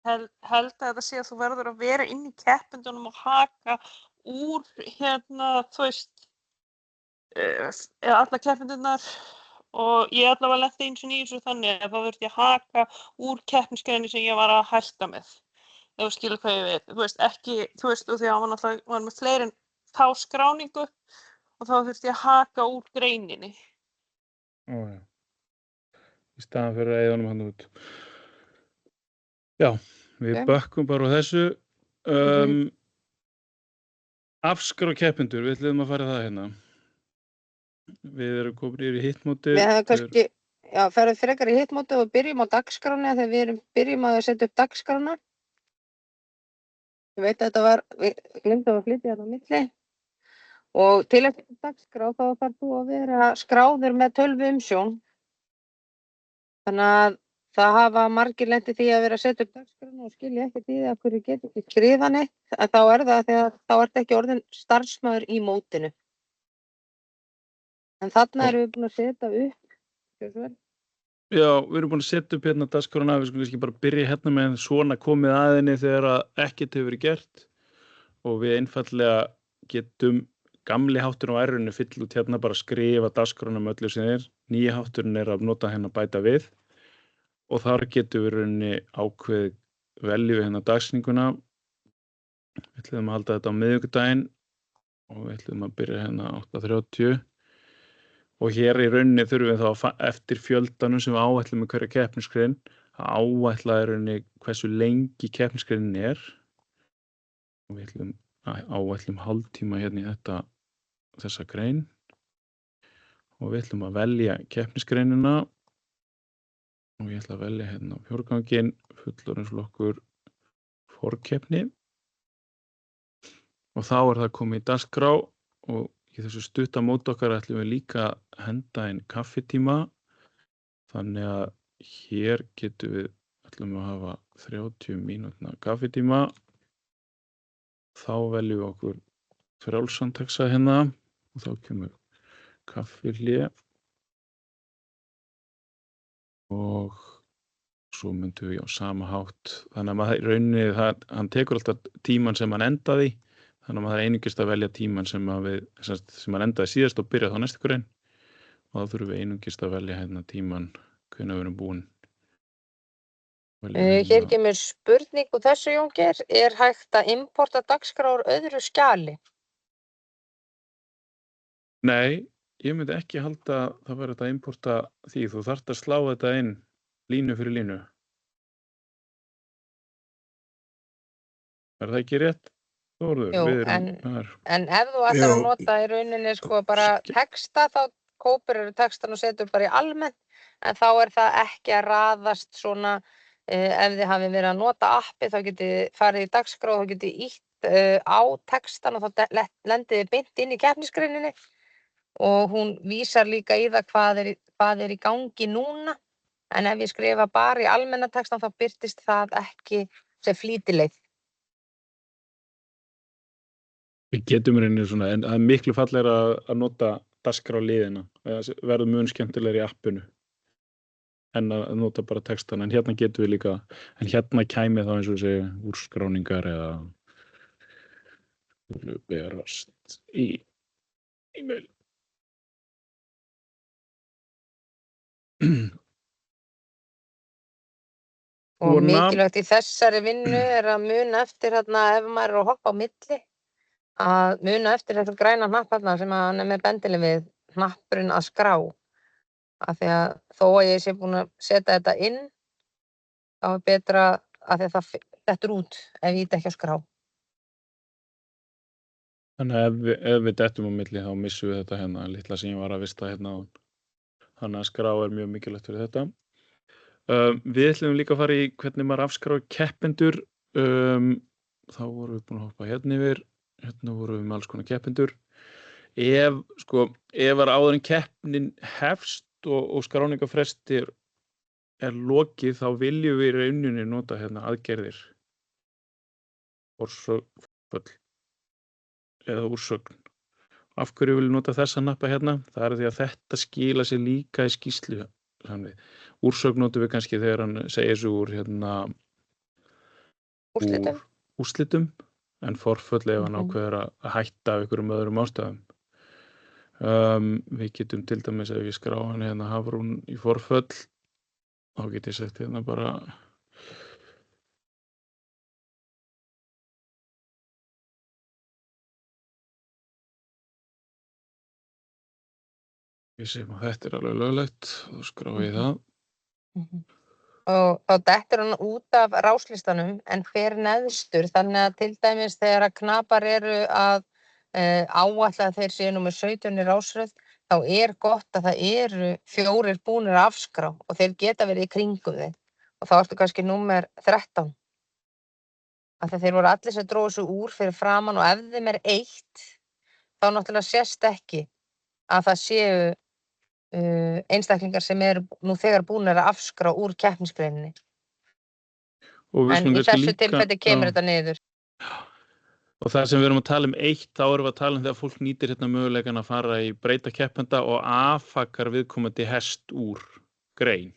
Held að þetta sé að þú verður að vera inn í keppendunum og haka úr alla keppendunar. Og ég allavega lenti eins og nýjus þannig að þá þurfti ég að haka úr keppnisgreininni sem ég var að hætta með. Ef þú skilur hvað ég veit. Og því að hann var með fleiri en þá skráningu og þá þurfti ég að haka úr greininni. Ó, já. Í staðan fyrir að eyða honum hann út. Já, við bökkum bara á þessu. Afskrá keppendur, við ætlum að fara það hérna. Við erum komin yfir í hittmótið. Við hefum kannski, ferðum frekar í hittmótið og byrjum á dagskráni þegar við byrjum að setja upp dagskrána. Ég veit að við glemdum að flytja þetta á milli. Og til að setja dagskrá þá þarf þú að vera skráður með tölvuumsjón. Þannig að það hafa margir lent í því að vera að setja upp dagskrána og skilja ekkert í því að hverju getur ekki skrifa neitt. En þá það þegar þá ekki orðin starfsmaður í mótinu. En þarna erum við búin að setja upp. Já, við erum búin að setja upp hérna dagskrána. Við skulum ekki bara byrja hérna með svona komið að henni þegar ekkert hefur verið gert. Og við einfallega getum gamli hátturinn á R-inu fyll út hérna bara að skrifa dagskrána með öllu sem Nýja hátturinn að nota hérna bæta við. Og þar getum við rauninni ákveðið velju hérna dagsninguna. Við ætlum að halda þetta á miðvikudaginn og við ætlum að byrja hérna 8:30. Og hér í rauninni þurfum við þá eftir fjöldanum sem við áætlum með hverja keppnisgrein að áætla í rauninni hversu lengi keppnisgreinin Og við ætlum áætlum hálftíma hérna í þessa grein. Og við ætlum að velja keppnisgreinina og ég ætla að velja hérna fjórganginn fullorðinsflokkur forkeppni og þá það komið í dagskrá og í þessu stutta mót okkar ætlum við líka að henda inn kaffitíma þannig að hér getum við ætlum að hafa 30 mínútna kaffitíma þá veljum við okkur frjálsanteksa hérna og þá kemur kaffihlé og svo myndum við á sama hátt þannig að maður í rauninni hann tekur alltaf tíman sem hann endaði þannig að maður einungist að velja tíman sem hann endaði síðast og byrja þá næstu grein og þá þurfum við einungist að velja hérna tíman hvenær við erum búin. Hér kemur spurning úr þessu Jóngeir, hægt að importa dagskrá úr öðru skjali? Nei, ég myndi ekki halda að það verður að importa því þú þarft að slá þetta inn línu fyrir línu. Það ekki rétt? Þórður, Jú, en ef þú ætlar að nota í rauninni sko bara texta þá kópirðu textan og setur bara í almennt en þá það ekki að raðast svona ef þið hafið verið að nota appi þá getið farið í dagskrá og þá getið ítt á textan og þá lendið þið beint inn í keppnisgreininni og hún vísar líka í það hvað í gangi núna en ef ég skrifa bara í almenna textan þá birtist það ekki sem flýtileið. Við getum reyndið svona, en það miklu fallegra að nota dagskrá liðina, verður mun skemmtilegri í appinu en að nota bara textan, en hérna getum við líka, en hérna kæmi þá eins og segja úrskráningar eða berast í e-mail. Og mikilvægt í þessari vinnu að muna eftir hérna ef maður að hoppa á milli að muna eftir þetta græna hnapp þarna sem hann með bendili við hnappurinn að skrá af því að þó að ég sé búin að setja þetta inn þá betra að því að það dettur út ef ég ít ekki að skrá. Þannig að ef við dettum á milli þá missum við þetta hérna litla sem ég var að vista hérna á. Þannig að skrá mjög mikilvægt fyrir þetta. Við ætlum líka að fara í hvernig maður afskráir keppendur. Þá vorum við búin að hoppa hérna yfir. Hérna vorum við með alls konar keppendur. Ef áður en keppnin hefst og skráningafrestir lokið þá viljum við í rauninni nota hérna aðgerðir. Orsök eða úrsögn. Af hverju viljum við nota þessa nappa hérna? Það því að þetta skila sér líka í skýrslu. Úrsögn notum við kannski þegar hann segir svo úr hérna úrslitum en forföll ef hann ákveður að hætta af einhverjum öðrum ástæðum. Við getum til dæmis ef ég skrá hann hérna Hafrún í forföll þá get ég sett hérna bara ég sé að þetta alveg löglegt þá skrá ég það. Og þá dettur hann út af ráslistanum en fer neðstur þannig að til dæmis þegar að knapar eru að áætla að þeir séu númer 17 í rásröð þá gott að það eru 4 búnir að afskrá og þeir geta verið í kringum þeim og þá ertu kannski númer 13 af því þeir voru allir sem dróðu sig úr fyrir framan og ef þeim 1 þá náttúrulega sést ekki að það séu einstaklingar sem eru nú þegar búnir að afskrá úr keppnisgreininni. En í þessu tilfelli kemur þetta niður. Og það sem við erum að tala 1, þá erum við að tala þegar fólk nýtir hérna möguleikan að fara í breyta keppenda og afhakkar viðkomandi hest úr grein.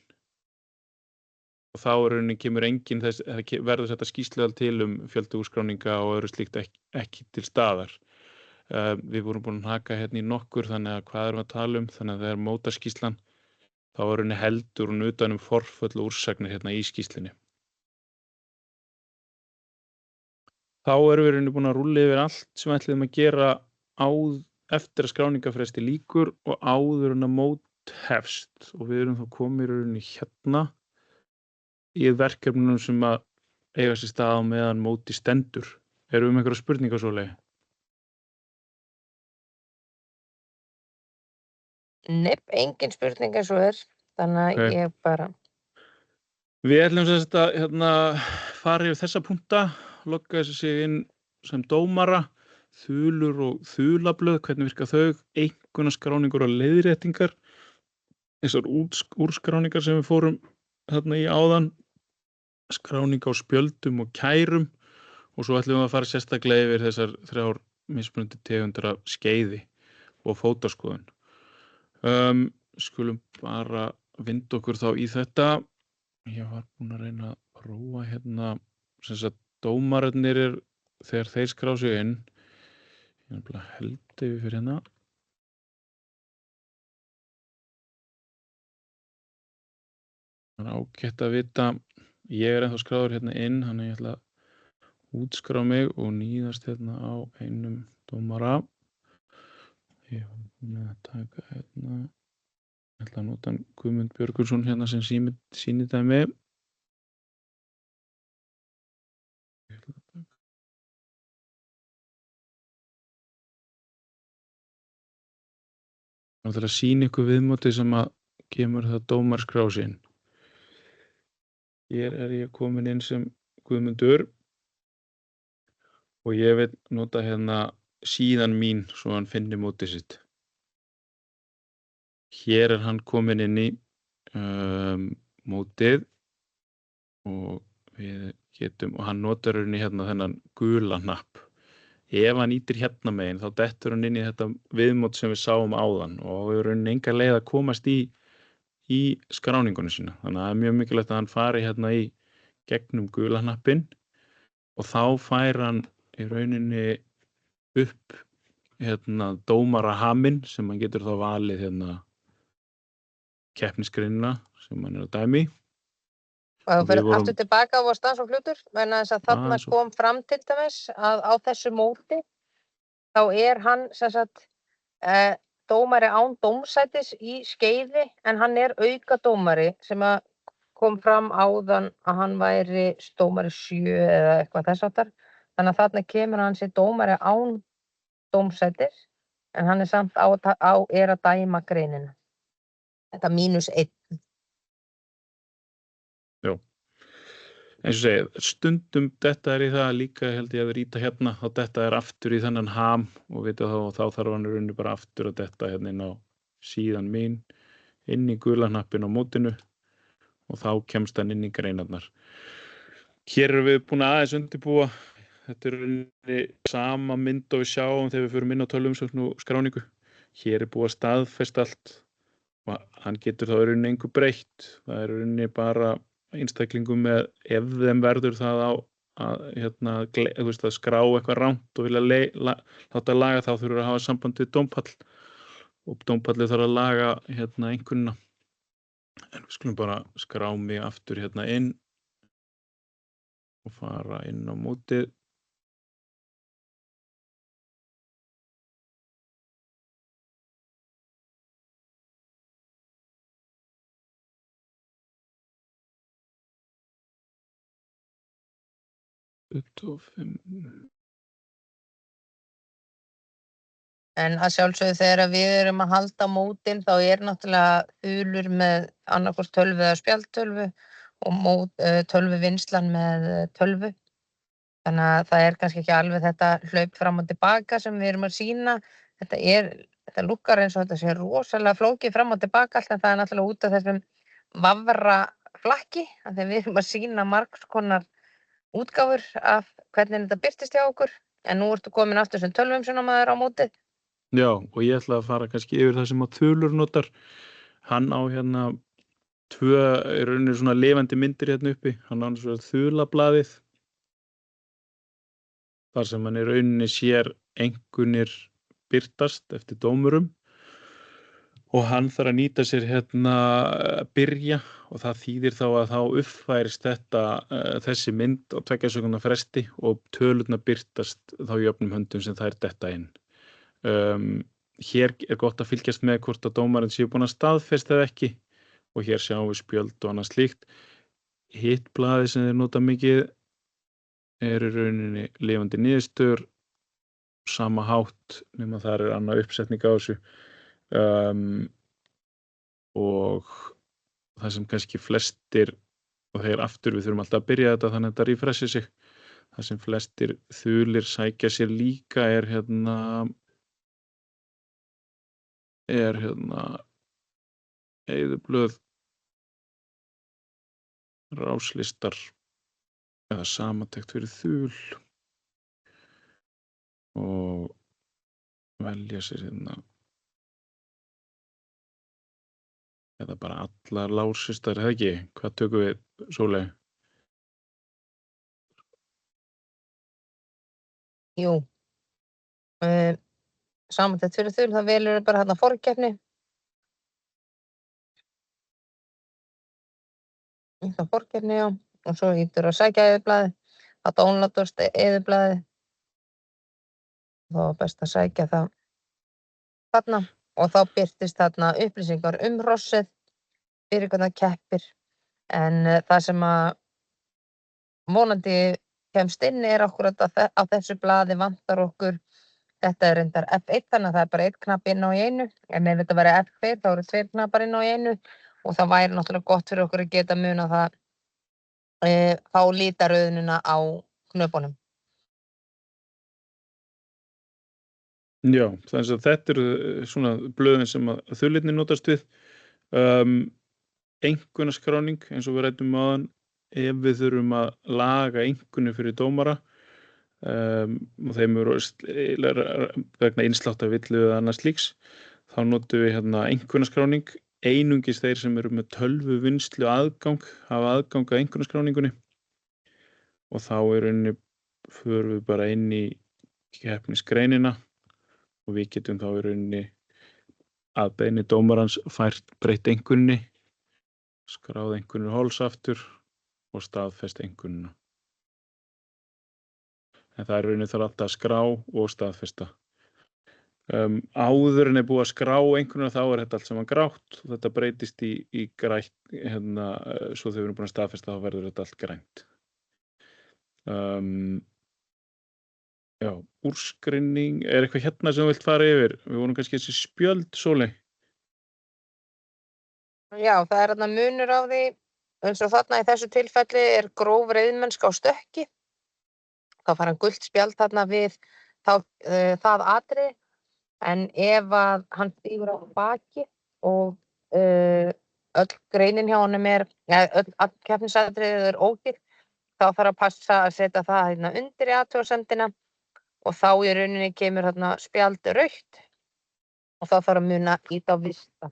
Og þá kemur engin verður þetta skýrsluðal til fjölda úrskráninga og öðru slíkt ekki til staðar. Við vorum búin að haka hérna í nokkur þannig að hvað erum við að tala þannig að það mótaskýrslan þá heldur hún utan forföll og úrsagnir hérna í skýrslunni. Þá erum við búin að rúlla yfir allt sem við ætlum að gera eftir að skráningafresti lýkur og áður en að mót hefst og við erum þá komið hérna í verkefnunum sem að eiga sér stað á meðan móti stendur. Erum við með einhverja spurningar svoleiði? Nei, engin spurning eins og þannig að ég bara Við ætlum sem sagt að fara yfir þessa punkta, logga sig inn sem dómara, þulur og þulablöð, hvernig virka þau, einkunnaskráningur og leiðréttingar, þessar úrskráningar sem við fórum þarna í áðan, skráning á spjöldum og kærum og svo ætlum við að fara sérstaklega yfir þessar 3 mismunandi tegundir af skeiði og fótaskoðun. Skulum bara vinda okkur þá í þetta. Ég var búinn að reyna að prófa hérna, sem sagt dómararnir þegar þeir skrá sig inn. Ég bara held yfir fyrir hérna. Það ágætt að vita, ég ennþá skráður hérna inn, þannig ég ætla að útskrá mig og nýðast hérna á einum dómara. Ég var búinn að taka hérna, ég ætla að nota Guðmund Björgvinsson hérna sem sýnidæmi. Það ætla að sýna ykkur viðmótið sem að kemur það dómar skrá sig inn. Hér ég komin inn sem Guðmundur og ég vil nota hérna síðan mín svo hann finni mótið sitt. Hér hann komin inn í mótið og við getum, og hann notar henni hérna þennan gula hnapp. Ef hann ítir hérna megin þá dettur hann inn í þetta viðmót sem við sáum áðan og við erum enga leið að komast í skráningunni sína. Þannig að það mjög mikilvægt að hann fari hérna í gegnum gula hnappinn og þá fær hann í rauninni upp hérna dómarahaminn sem hann getur þá valið hérna keppnisgreinina sem hann að dæmi. Og þú fyrir aftur tilbaka á stans og hlutur, vegna þess að þarna kom fram til dæmis að á þessu móti þá hann sem sagt dómari án dómsætis í skeiði en hann auka dómari sem að kom fram áðan að hann væri dómari 7 eða eitthvað þess áttar. Þannig að þarna kemur hann sér dómari án dómsætis en hann samt að dæma greinina. Þetta -1. Já. Eins og segið, stundum þetta í það líka held ég að rýta hérna og þetta aftur í þennan ham og þá þarf hann runni bara aftur að þetta hérna inn á síðan mín inn í gula hnappinn á mótinu og þá kemst hann inn í greinarnar. Hér erum við búin aðeins undirbúa, þetta runni sama mynd og við sjáum þegar við förum inn á tölvuumsókn og skráningu. Hér búið að staðfesta allt og hann getur þá runni engu breytt. Það runni bara einstaklingum með ef þeim verður það á að skrá eitthvað rangt og vilja láta laga þá þurfa að hafa samband við dómpall og dómpallið þarf að laga hérna einhverjuna. En við skulum bara skrá mig aftur hérna inn og fara inn á mótið. En að sjálfsögðu þegar við erum að halda mótin þá náttúrulega þulur með annarkvort tölvu eða spjaldtölvu og tölvuvinnslan með tölvu. Þannig að það kannski ekki alveg þetta hlaup fram og tilbaka sem við erum að sýna. Þetta lukkar eins og þetta sé rosalega flókið fram og tilbaka allt en það náttúrulega út af þessum vafra flakki af því við erum að sýna margs konar útgáfur af hvernig þetta birtist hjá okkur. En nú ertu komin aftur sem tölvuumsjónarmaður á mótið. Já, og ég ætla að fara kannski yfir það sem að þulur notar. Hann á hérna 2 rauninni svona lifandi myndir hérna uppi. Hann á svona þulablaðið. Þar sem hann rauninni sér einkunnir birtast eftir dómurum. Og hann þarf að nýta sér hérna byrja og það þýðir þá að þá uppfærist þessi mynd á 2 sekúndna fresti og tölurnar birtast þá í jöfnum höndum sem þær detta inn. Hér gott að fylgjast með hvort að dómarinn sé búinn að staðfesta eða ekki og hér sjáum við spjöld og annað slíkt. Hitt blaðið sem þeir nota mikið í rauninni lifandi niðurstöður sama hátt nema þar annað uppsetning á þessu og það sem kannski flestir og þeir aftur, við þurfum alltaf að byrja þetta þannig að þetta refreshi sig. Það sem flestir þulir sækja sér líka er eyðublöð, ráslistar eða samantekt fyrir þul og velja sér eða bara allar láslistar, eða ekki? Hvað tökum við, Sóley? Jú. Samantekt fyrir þul, það velur bara hérna forkeppni. Það forkeppni, já. Og svo ítur að sækja eyðublaðið. Það downloadast eyðublaðið. Þá er best að sækja það þarna. Og þá birtist þarna upplýsingar hrossið, fyrir hvernig það keppir. En það sem að vonandi kemst inn er akkurat á þessu blaði vantar okkur. Þetta er reyndar F1, þannig að það er bara 1 knapp inn á í einu. En ef þetta væri F2, þá eru 2 knappar inn á í einu. Og það væri náttúrulega gott fyrir okkur að geta munað það, fá litaröðunina á knöpunum. Já, þannig að þetta eru svona blöðin sem að þulirnir notast við. Einkunnaskráning, eins og við ræddum áðan, ef við þurfum að laga einkunni fyrir dómara og þeim eru vegna innsláttarvillu eða annars slíks, þá notum við einkunnaskráning. Einungis þeir sem eru með tölvuvinnslu aðgang, hafa aðgang að einkunnaskráningunni og þá förum við bara inn í keppnisgreinina og við getum þá í rauninni að beiðni dómarans fært breytt einkunni, skráð einkunnir hálsaftur og staðfest einkunnina. En það í rauninni þarf alltaf að skrá og staðfesta. Áður en búið að skrá einkunnina þá er þetta allt saman grátt og þetta breytist í grænt, svo þegar við erum búin að staðfesta þá verður þetta allt grænt. Já, úrskrynning, er eitthvað hérna sem þú vilt fara yfir? Við vorum kannski þessi spjöld, Sóley. Já, það er þarna munur á því, eins og þarna í þessu tilfelli er gróf reiðmennska á stökki. Þá fær hann gult spjald þarna við það atriði, en ef að hann stígur á baki og öll greinin hjá honum öll keppnisatriðið er ógilt, þá þarf að passa að setja það hérna undir í athugasemdina og þá í rauninni kemur þarna spjald rautt og þá þarf að muna íta á vista.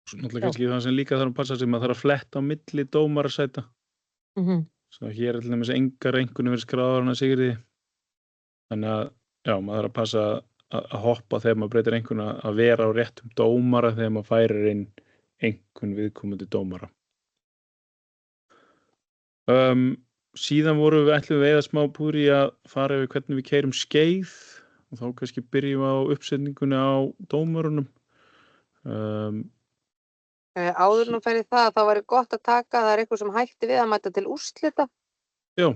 Náttúrulega kannski það sem líka þarf að passa sem að þarf að fletta á milli dómarasæta. Svo hér er til dæmis engar einkunni verið skráðar hana Sigriði. Þannig að já, maður þarf að passa að hoppa þegar maður breytir einkunn að vera á réttum dómara þegar maður færir inn einkunn viðkomandi dómara. Síðan ætlum við eða smá púður í að fara yfir hvernig við keyrum skeið og þá kannski byrjum á uppsetningunni á dómarunum. Áður nú fer í það, þá væri gott að taka, það er eitthvað sem hætti við að mæta til úrslita. Já.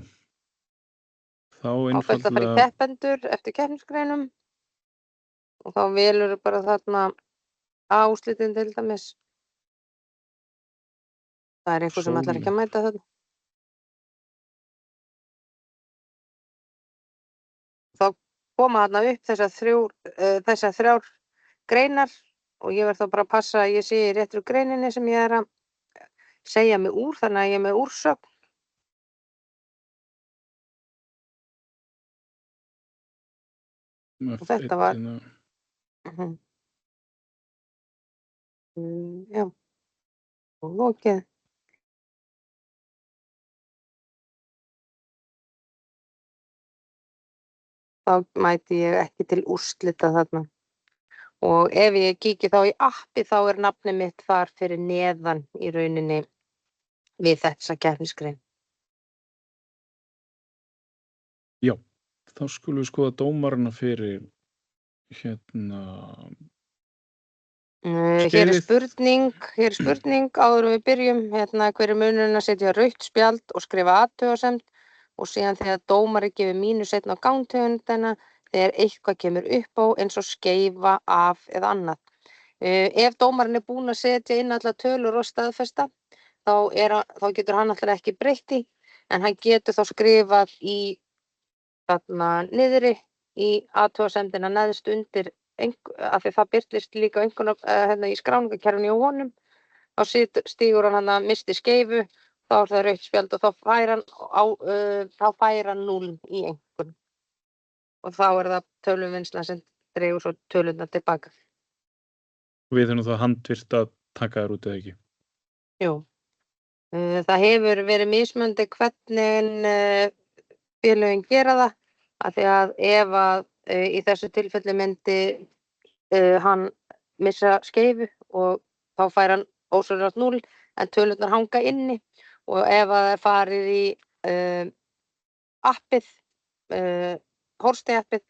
Þá einfaldlega að fara í keppendur eftir keppnisgreinum og þá velur bara þarna úrslitin til dæmis. Það er eitthvað sem ætlar ekki að mæta þarna. Þá koma þarna upp þessar 3 greinar og ég verð þá bara að passa að ég sé í réttri greininni sem ég er að segja mig úr, þannig að ég er með úrsögn. Og þetta var já, og lokið. Þá mæti ég ekki til úrslita þarna. Og ef ég kíki þá í appi þá er nafnið mitt þar fyrir neðan í rauninni við þessa keppnisgrein. Já, þá skulum við skoða dómarana fyrir Hér er spurning áður við byrjum, hver er munurinn að setja rautt spjald og skrifa athugasemd og síðan þegar dómari gefur -1 á gangtegundina þegar eitthvað kemur upp á eins og skeifa af eða annað. Ef dómarinn er búinn að setja inn allar tölur og staðfesta, þá getur hann alltaf ekki breytt því, en hann getur þá skrifað í þarna niðri í athugasemdina neðst undir, af því það birtist líka hérna í skráningakerfinu hjá honum, þá stígur hann að misti skeifu, þá er það rautt spjald og þá fær hann 0 í einhvern. Og þá er það töluvinnslan sem dregur svo tölurnar tilbaka. Við þurfum þá handvirt að taka þær út eða ekki? Jú. Það hefur verið mismunandi hvernig félögin gera það, af því að ef að í þessu tilfelli myndi hann missa skeifu og þá fær hann ósvörðast 0 en tölurnar hanga inni, og ef að það er farið í appið, Hornstein-appið,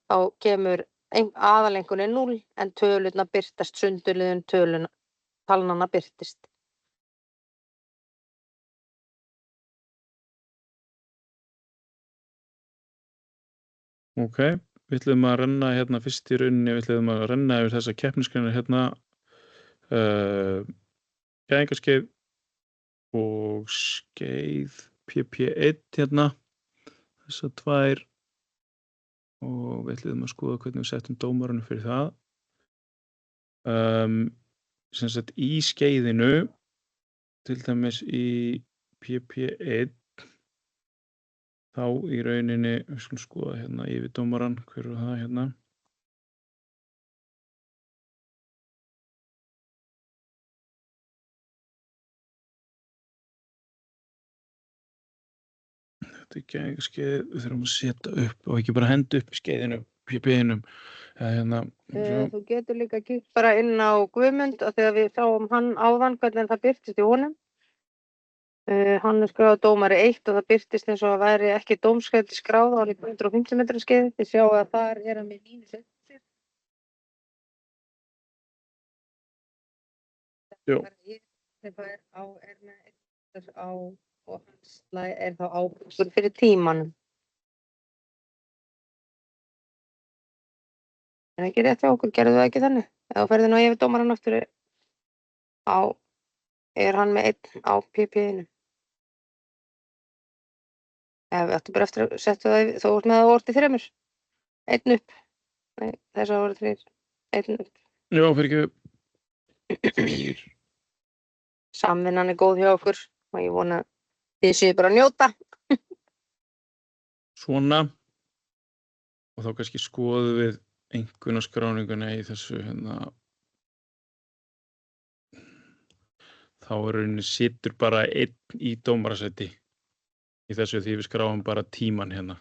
þá kemur aðalengunin 0 en tölurnar birtast sundurliðun talnanna birtist. Ok, við ætlum að renna hérna fyrst í rauninni, við ætlum að renna yfir þessa keppnisgreinar hérna, gæðingaskeið og skeið PP1 hérna, þessar 2, og við ætlum að skoða hvernig við settum dómaranu fyrir það. Sem sagt í skeiðinu, til dæmis í PP1, þá í rauninni, við skulum skoða hérna yfir dómaran, hver var það hérna? Þetta er gæðingaskeið, við þurfum að setja upp og ekki bara henda upp í skeiðinu, PP1-um. Hérna, Þú getur líka kíkt bara inn á Guðmund, af því að við sáum hann áðan hvernig það birtist í honum. Hann er skráð dómari 1 og það birtist eins og að væri ekki dómskeið skráð á 150 metra skeiði. Þið sjáu að þar er hann með -1. Jú. Og hans slag er þá ábústur fyrir tímanum. En ekki rétt hjá okkur, gerðu það ekki þannig? Ef þú ferði nú yfir dómarann aftur, er hann með 1 á PP1. Ef við ættum bara eftir að setja það, þú ert með það orðið 3. 1 upp. Nei, þess að voru 3. 1 upp. Já, fyrir ekki. Samvinnan er góð hjá okkur og ég vona að þið séu bara að njóta. Svona. Og þá kannski skoðum við einkunnaskráninguna í þessu hérna. Þá er rauninni situr bara 1 í dómarasæti í þessu, því við skráum bara tíman hérna.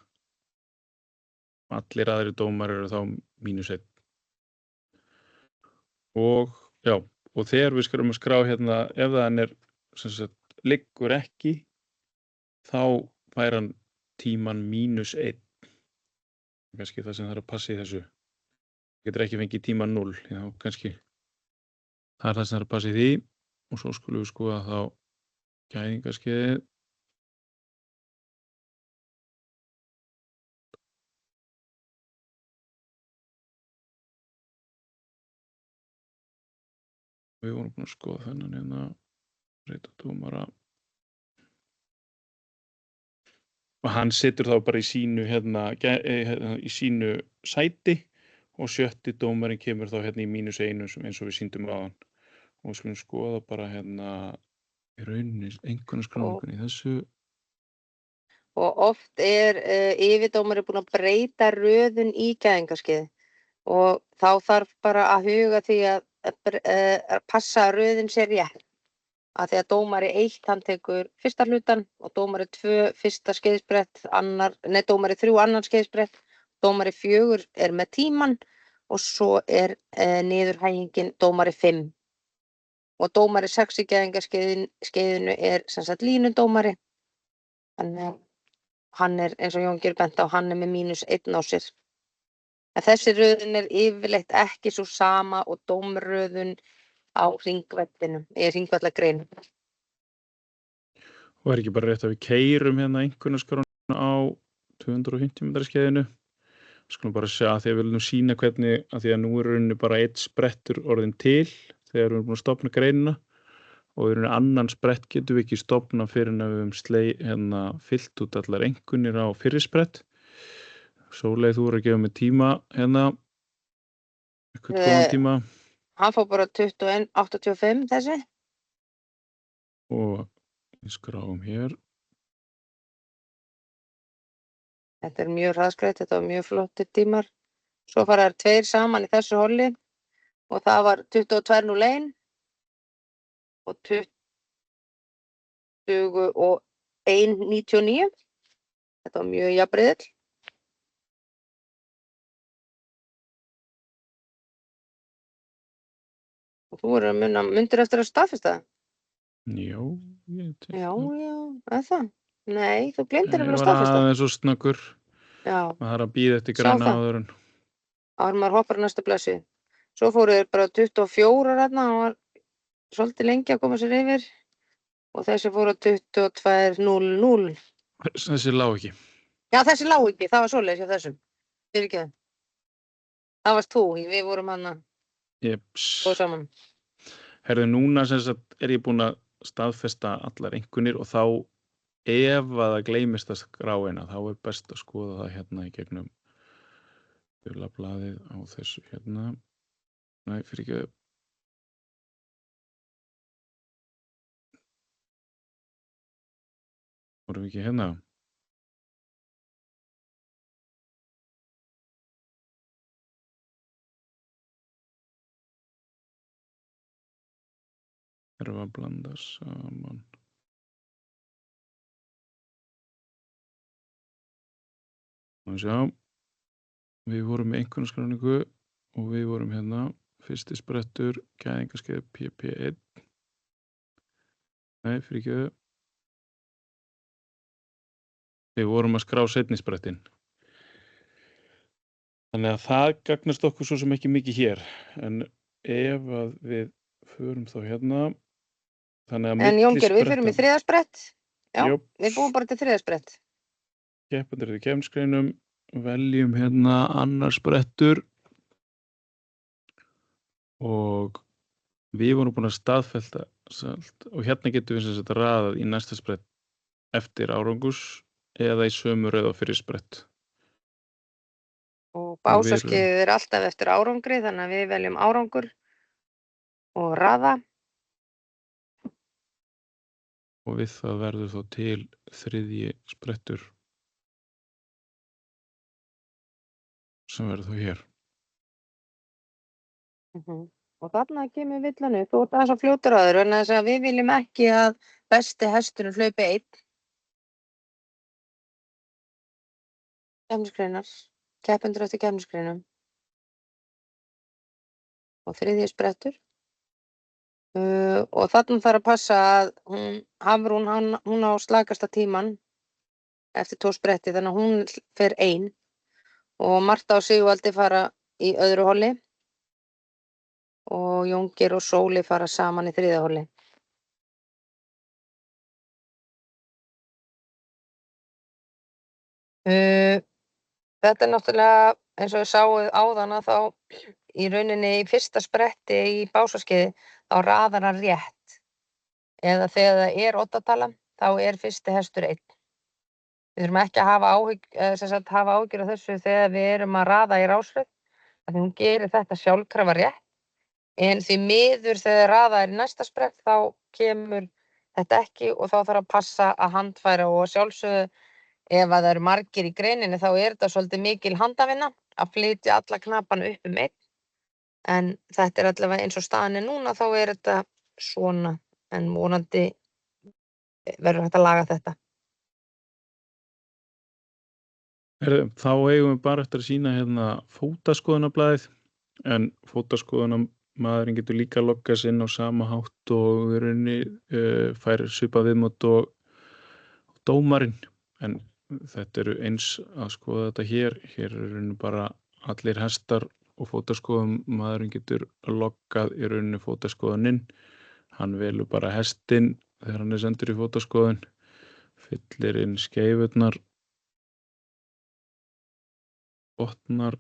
Allir aðrir dómar eru þá -1. Og já, og þegar við skráum að skrá hérna, ef það er sem sagt liggur ekki, þá fær hann tíman -1. Kannski það sem þarf að passa í þessu. Getur ekki fengið tíman 0, já, kannski. Það er það sem þarf að passa í því, og svo skulum við skoða þá gæðingaskeiðið. Við vorum búin að skoða þennan hérna, reyta dómara. Og hann situr þá bara í sínu, hérna, í sínu sæti, og 7. dómarinn kemur þá hérna í -1 eins og við sýndum áðan. Og við skulum skoða bara hérna í rauninni einkunnaskráninguna í þessu. Og oft er yfirdómari búinn að breyta röðun í gæðingaskeiði, og þá þarf bara að huga því að passa að röðin sé rétt. Af því að dómari 1 hann tekur fyrsta hlutan og dómari 2 fyrsta skeiðsbrett, dómari 3 annan skeiðsbrett, dómari 4 er með tíman og svo er niðurhægingin dómari 5. Og dómari 6 í gæðingaskeiðinu er sem sagt línudómari. Þannig að hann er, eins og Jón Geir bent á, hann er með -1 á sér. En þessi röðun er yfirleitt ekki svo sama og dómröðun á hringvellinum, í hringvallagreinu. Og er ekki bara rétt að við keyrum hérna einkunnaskráninguna á 250 metra skeiðinu, Skulum bara sjá því að við viljum sýna hvernig, að því að nú er rauninni bara einn sprettur orðin til þegar við erum búin að stofna greinina og í rauninni annan sprett getum við ekki stofna fyrir en að við höfum fyllt út allar einkunnir á fyrri sprett. Sóley, þú voru að gefa mig tíma eitthvað góðan tíma Hann fór bara 21,85 þessi. og við skráum hér. Þetta er mjög hraðskreitt, þetta var mjög flottir tímar. Svo fara þær tveir saman í þessu holli og það var 22,01 og 21,99. Þetta var mjög jafnriðill. Og þú voru að mundir eftir að staðfesta það? Já, Já, er það? Nei, þú glemdir að Ég var staðfesta. aðeins og snöggur. Já, Maður þarf að bíða eftir Sjá græna það. áður en. áður en maður hoppar á næsta blessu. Svo fóru þeir bara 24 þarna, hann var svolítið lengi að koma sér yfir og þessi fóru 22,00. Þessi lá ekki. Já, þessi lá ekki, það var svoleiðis hjá þessum. Fyrirgefðu. Það varst þú, við vorum hann að Jeps. góð saman. Herðu, núna sem sagt er ég búinn að staðfesta allar einkunnir og þá ef að það gleymist að skrá eina þá er best að skoða það hérna í gegnum blaðið á þessu hérna. Nei, fyrirgefðu. Vorum við ekki hérna? Erum við að blanda saman. Og sjá, við vorum með einkunnarskráningu og við vorum hérna fyrsti sprettur, gæðingaskeið PP1. Nei, fyrirgefðu. Við vorum að skrá seinni sprettinn. Þannig að það gagnast okkur svo sem ekki mikið hér. En ef að við förum þá hérna, þannig að En Jóngeir, við fyrir í þriðja sprett. Já, Jú. við búum bara til þriðja sprett. Keppendur í keppnisgreinum, veljum hérna annar sprettur og við vorum búin að staðfesta og hérna getum við sem sagt raðað í næsta sprett eftir árangurs eða í sömu röð á fyrir sprett. Og básaskeiðið er alltaf eftir árangri, þannig að við veljum árangur og raða. Og við það verður þó til þriðji sprettur sem verður þá hér. Og þarna kemur villan upp. Þú ert aðeins að fljótur á þér, vegna þess að við viljum ekki að besti hesturinn hlaupi einn. Keppnisgreinar, keppendur eftir keppnisgreinum. Og þriðji sprettur. Og þarna þarf að passa að Hafrún, hún á slakasta tíman eftir 2 spretti, þannig að hún fer ein. Og Marta og Sigvaldi fara í öðru holli. Og Jóngeir og Sóli fara saman í þriðja holli. Þetta er náttúrulega, eins og við sáum áðan að þá í rauninni í fyrsta spretti í básaskeiði þá raðar hann rétt. Eða þegar það er oddatala, þá er fyrsti hestur einn. Við þurfum ekki að hafa áhyggjur af þessu þegar við erum að raða í rásröð, af því hún gerir þetta sjálfkrafa rétt. En því miður þegar raða er í næsta sprett þá kemur þetta ekki og þá þarf að passa að handfæra og sjálfsögðu ef að það eru margir í greininni þá er þetta svolítið mikil handavinna að flytja alla knapana upp einn. En þetta er allavega eins og staðan er núna þá er þetta svona en vonandi verður hægt að laga þetta. Þá eigum við bara eftir að sýna hérna fótaskoðunarblaðið en fótaskoðunarmaðurinn getur líka að logga sig inn á sama hátt og í rauninni fær svipað viðmót og dómarinn en þetta eru eins að skoða þetta hér eru í rauninni bara allir hestar og fótaskoðunarmaðurinn getur loggað í rauninni fótaskoðuninn hann velur bara hestinn þegar hann er sendur í fótaskoðun fyllir inn skeifurnar botnar,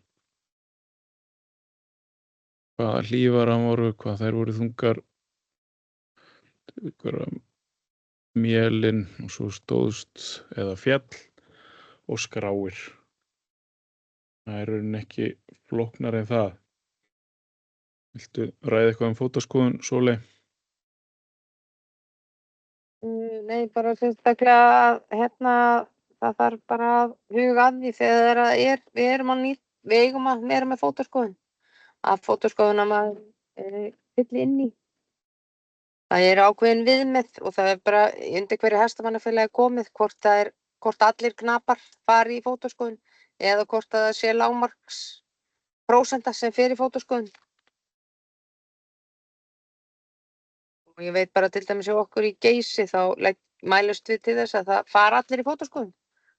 hvaða hlífar hann voru, hvað þær voru þungar, mélin og svo stóðst eða fjall og skráir. Það er raunin ekki flóknar en það. Viltu ræða eitthvað fótaskoðun, Sóley? Nei, bara sérstaklega að það þarf bara að huga að því þegar við eigum að vera með fótaskoðun. Að fótaskoðun að maður fylli inn í. Það er ákveðin viðmið og það er bara undir hverju hestamannafélagi komið hvort allir knapar fari í fótaskoðun eða hvort það sé lágmarks prósenta sem fer í fótaskoðun. Og ég veit bara til dæmis hjá okkur í Geysi þá mælust við til þess að það fara allir í fótaskoðun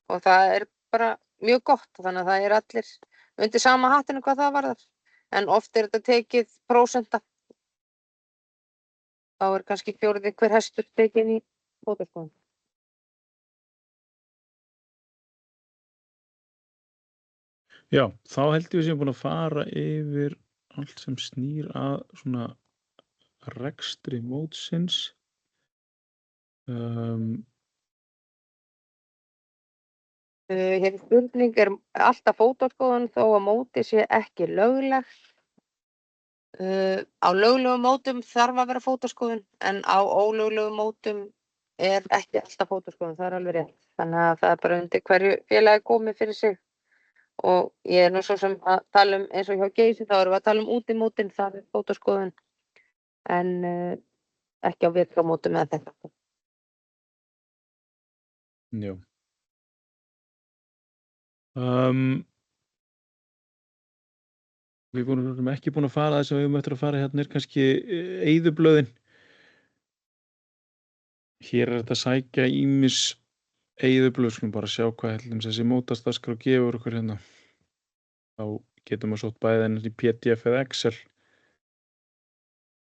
og það er bara mjög gott þannig að það er allir undir sama hattinu hvað það varðar en oft er þetta tekið prósenta þá er kannski fjórði hver hestur tekinn í fótaskoðun. Já, þá held ég við séum búin að fara yfir allt sem snýr að svona rekstri mótsins. Hér spurning alltaf fótaskoðun þó að móti sé ekki löglegt. Á löglegum mótum þarf að vera fótaskoðun en á ólöglegum mótum er ekki alltaf fótaskoðun, það er alveg rétt. Þannig að það er bara undir hverju félagi komið fyrir sig. Og ég er nú svo sem að tala eins og hjá Geysi þá erum við að tala útimótin, það er fótaskoðun en ekki á vetrarmótum eða þetta. Já. Við vorum ekki búin að fara þess að við höfum eftir að fara hérna kannski eyðublöðin. Hér er þetta að sækja ýmis eyðublöð, skulum bara sjá hvað þessi mótastaskrá gefur okkur hérna. Þá getum við sótt bæði í PDF eða Excel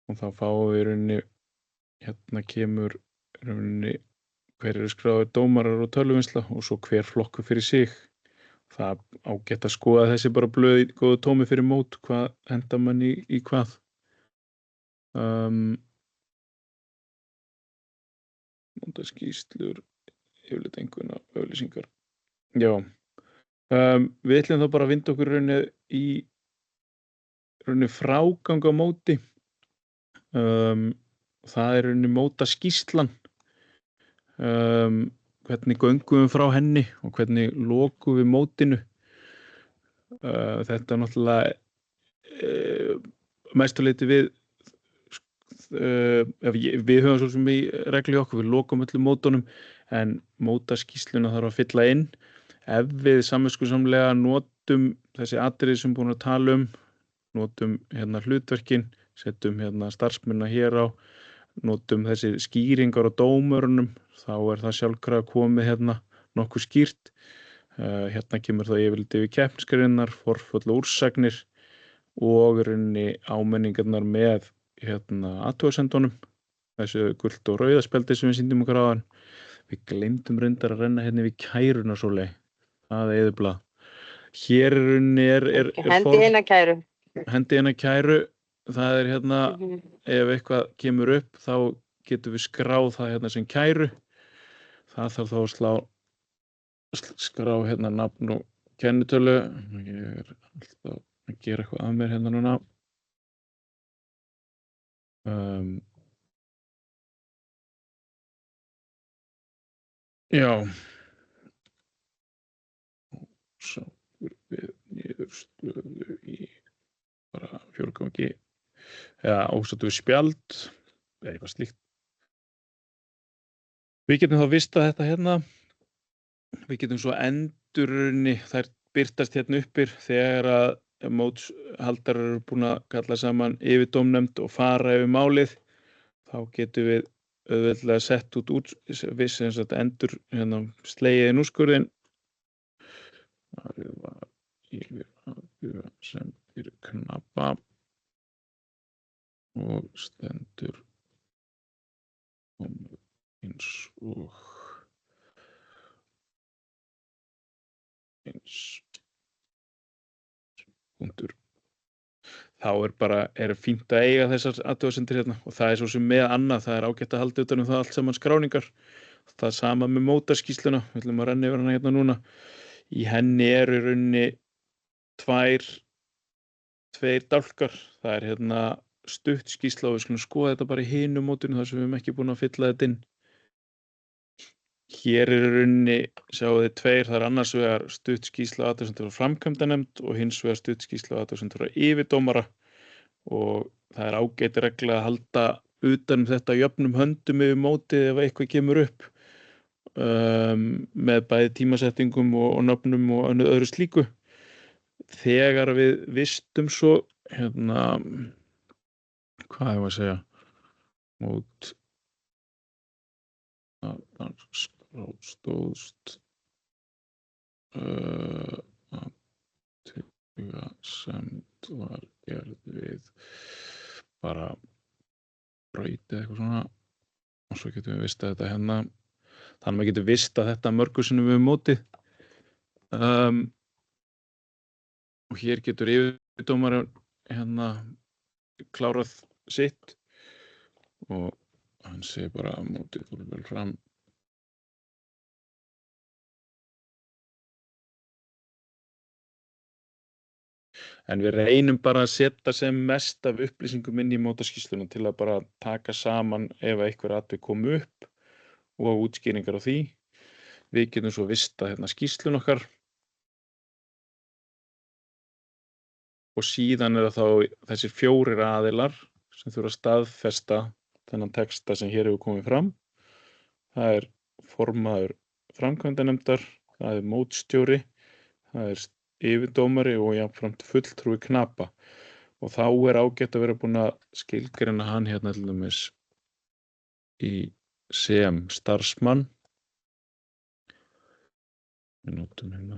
og þá fáum við rauninni, hérna kemur rauninni hver eru skráðir dómarar og tölvuvinnsla og svo hver flokkur fyrir sig. Það ágætt að skoða þessi bara blöð í góðu tómi fyrir mót, hvað henda mann í hvað. Mótaskýrslur, yfirleitt einhverjum auglýsingar. Já, við ætlum þá bara að vinda okkur rauninni frágang á móti. Það er rauninni mótaskýrslan. Hvernig göngum við frá henni og hvernig lokum við mótinu. Þetta er náttúrulega mestuleyti við höfum svo sem í reglu okkur, við lokum öllum mótunum en mótaskýrsluna þarf að fylla inn. Ef við samviskusamlega notum þessi atriði sem búin að tala notum hérna hlutverkin, setjum hérna starfsmennina hér á, notum þessi skýringar á dómurunum, þá er það sjálfkrafa komið hérna nokkuð skýrt. Hérna kemur það yfirleitt yfir keppnisgreinar, forföll og úrsagnir og rauninni áminningarnar með hérna athugasemdunum, þessu gult og rauða spjaldi sem við sýndum okkur áðan. Við gleymdum reyndar að renna hérna við kæruna Sóley. Það er eyðublað. Hér Hendi eina kæru. Hendi eina kæru. Það er hérna, ef eitthvað kemur upp, þá getum við skráð það hérna sem kæru. Það þarf þá að skrá hérna nafn og kennitölu. Ég er alltaf að gera eitthvað að mér hérna núna. Já. Sáttur við niðurstöðu í bara fjórgangi. Eða ósáttur við spjald eða eitthvað slíkt. Við getum þá vistað þetta hérna. Við getum svo endurunni, þær birtast hérna uppir þegar að mótshaldarar eru búin að kalla saman yfirdómnefnd og fara yfir málið. Þá getum við auðveldlega sett út viss endur hérna slegið inn úrskurðinn. Það var yfir sem fyrir knappa og stendur eins punktur. Þá er fínt að eiga þessar athugasemdir hérna og það svo sem með annað, það ágætt að halda utan það allt saman skráningar. Það sama með mótarskýrsluna, við ætlum að renna yfir hana hérna núna. Í henni í rauninni tveir dálkar. Það hérna stutt skýrsla og við skulum skoða þetta bara í hinu mótinu þar sem við ekki búin að fylla þetta inn. Hér í rauninni sjáum þið tveir, það annars vegar stutt skýrsla athugasemdir frá framkvæmdanefnd og hins vegar stutt skýrsla athugasemdir frá yfirdómara og það ágæt regla að halda utan þetta jöfnum höndum yfir mótið ef eitthvað kemur upp með bæði tímasettingum og nöfnum og öðru slíku. Þegar við vistum svo hvað ég var að segja mót stóðst athugasemd var gerð við bara braut eitthvað svona og svo getum við vistað þetta hérna þannig að við getum vistað þetta mörgu sinnum við mótið og hér getur yfirdómari hérna klárað sitt og hann segir bara að mótið fór vel fram. En við reynum bara að setja sem mest af upplýsingum inn í mótaskýrsluna til að bara taka saman ef einhver atvik komu upp og útskýringar á því. Við getum svo vistað hérna skýrslun okkar og síðan það þá þessir 4 aðilar sem þurfa að staðfesta þennan texta sem hér hefur komið fram. Það formaður framkvæmdanefndar, það mótstjóri, það yfirdómari og jafnframt fulltrúi knapa. Og þá ágætt að vera búin að skilgreina hann hérna til dæmis sem starfsmann. Við notum hérna.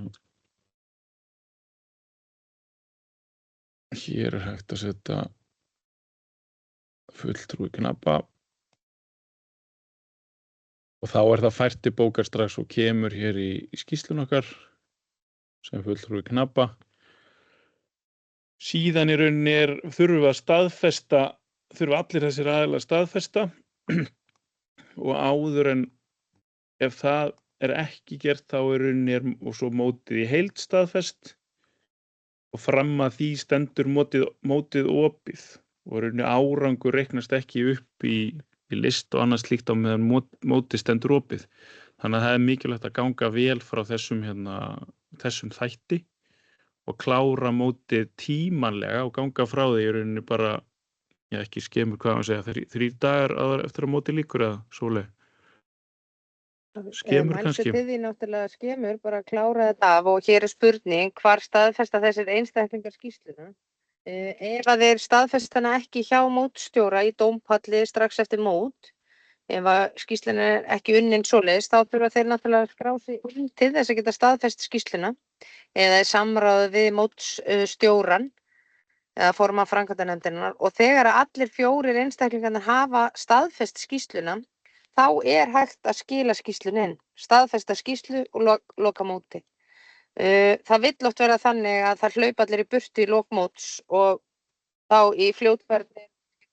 Hér hægt að setja fulltrúi knapa og þá það fært til bókar strax og kemur hér í skýrslun okkar sem fulltrúi knapa. Síðan í rauninni þurfa allir þessir aðilar að staðfesta og áður en ef það ekki gert þá í rauninni og svo mótið í heild staðfest og fram að því stendur mótið opið og rauninni árangur reiknast ekki upp í list og annað slíkt á meðan mótið stendur opið. Þannig að það mikilvægt að ganga vel frá þessum þætti og klára mótið tímanlega og ganga frá því í rauninni bara, ekki skemur hvað maður segja, 3 dagar eftir að mótið lýkur eða svoleið. Skemur kannski. Mælstu því náttúrulega skemur, bara klára þetta af og hér spurning, hvar staðfesta þessir einstaklingar skýrsluna? Ef að þeir staðfesta hana ekki hjá mótstjóra í dómpalli strax eftir mót, ef að skýrsluna ekki unnin svoleiðis, þá þurfa þeir náttúrulega að skrá sig inn til þess að geta staðfest skýrsluna eða samráð við mótstjóran eða formann framkvæmdanefndarinnar og þegar að allir 4 einstaklingarnir hafa staðfest skýrsluna, þá hægt að skila skýrslunni inn, staðfesta skýrslu og loka móti. Það vill oft vera þannig að það hlaupa allir í burtu í lok móts og þá í fljótferði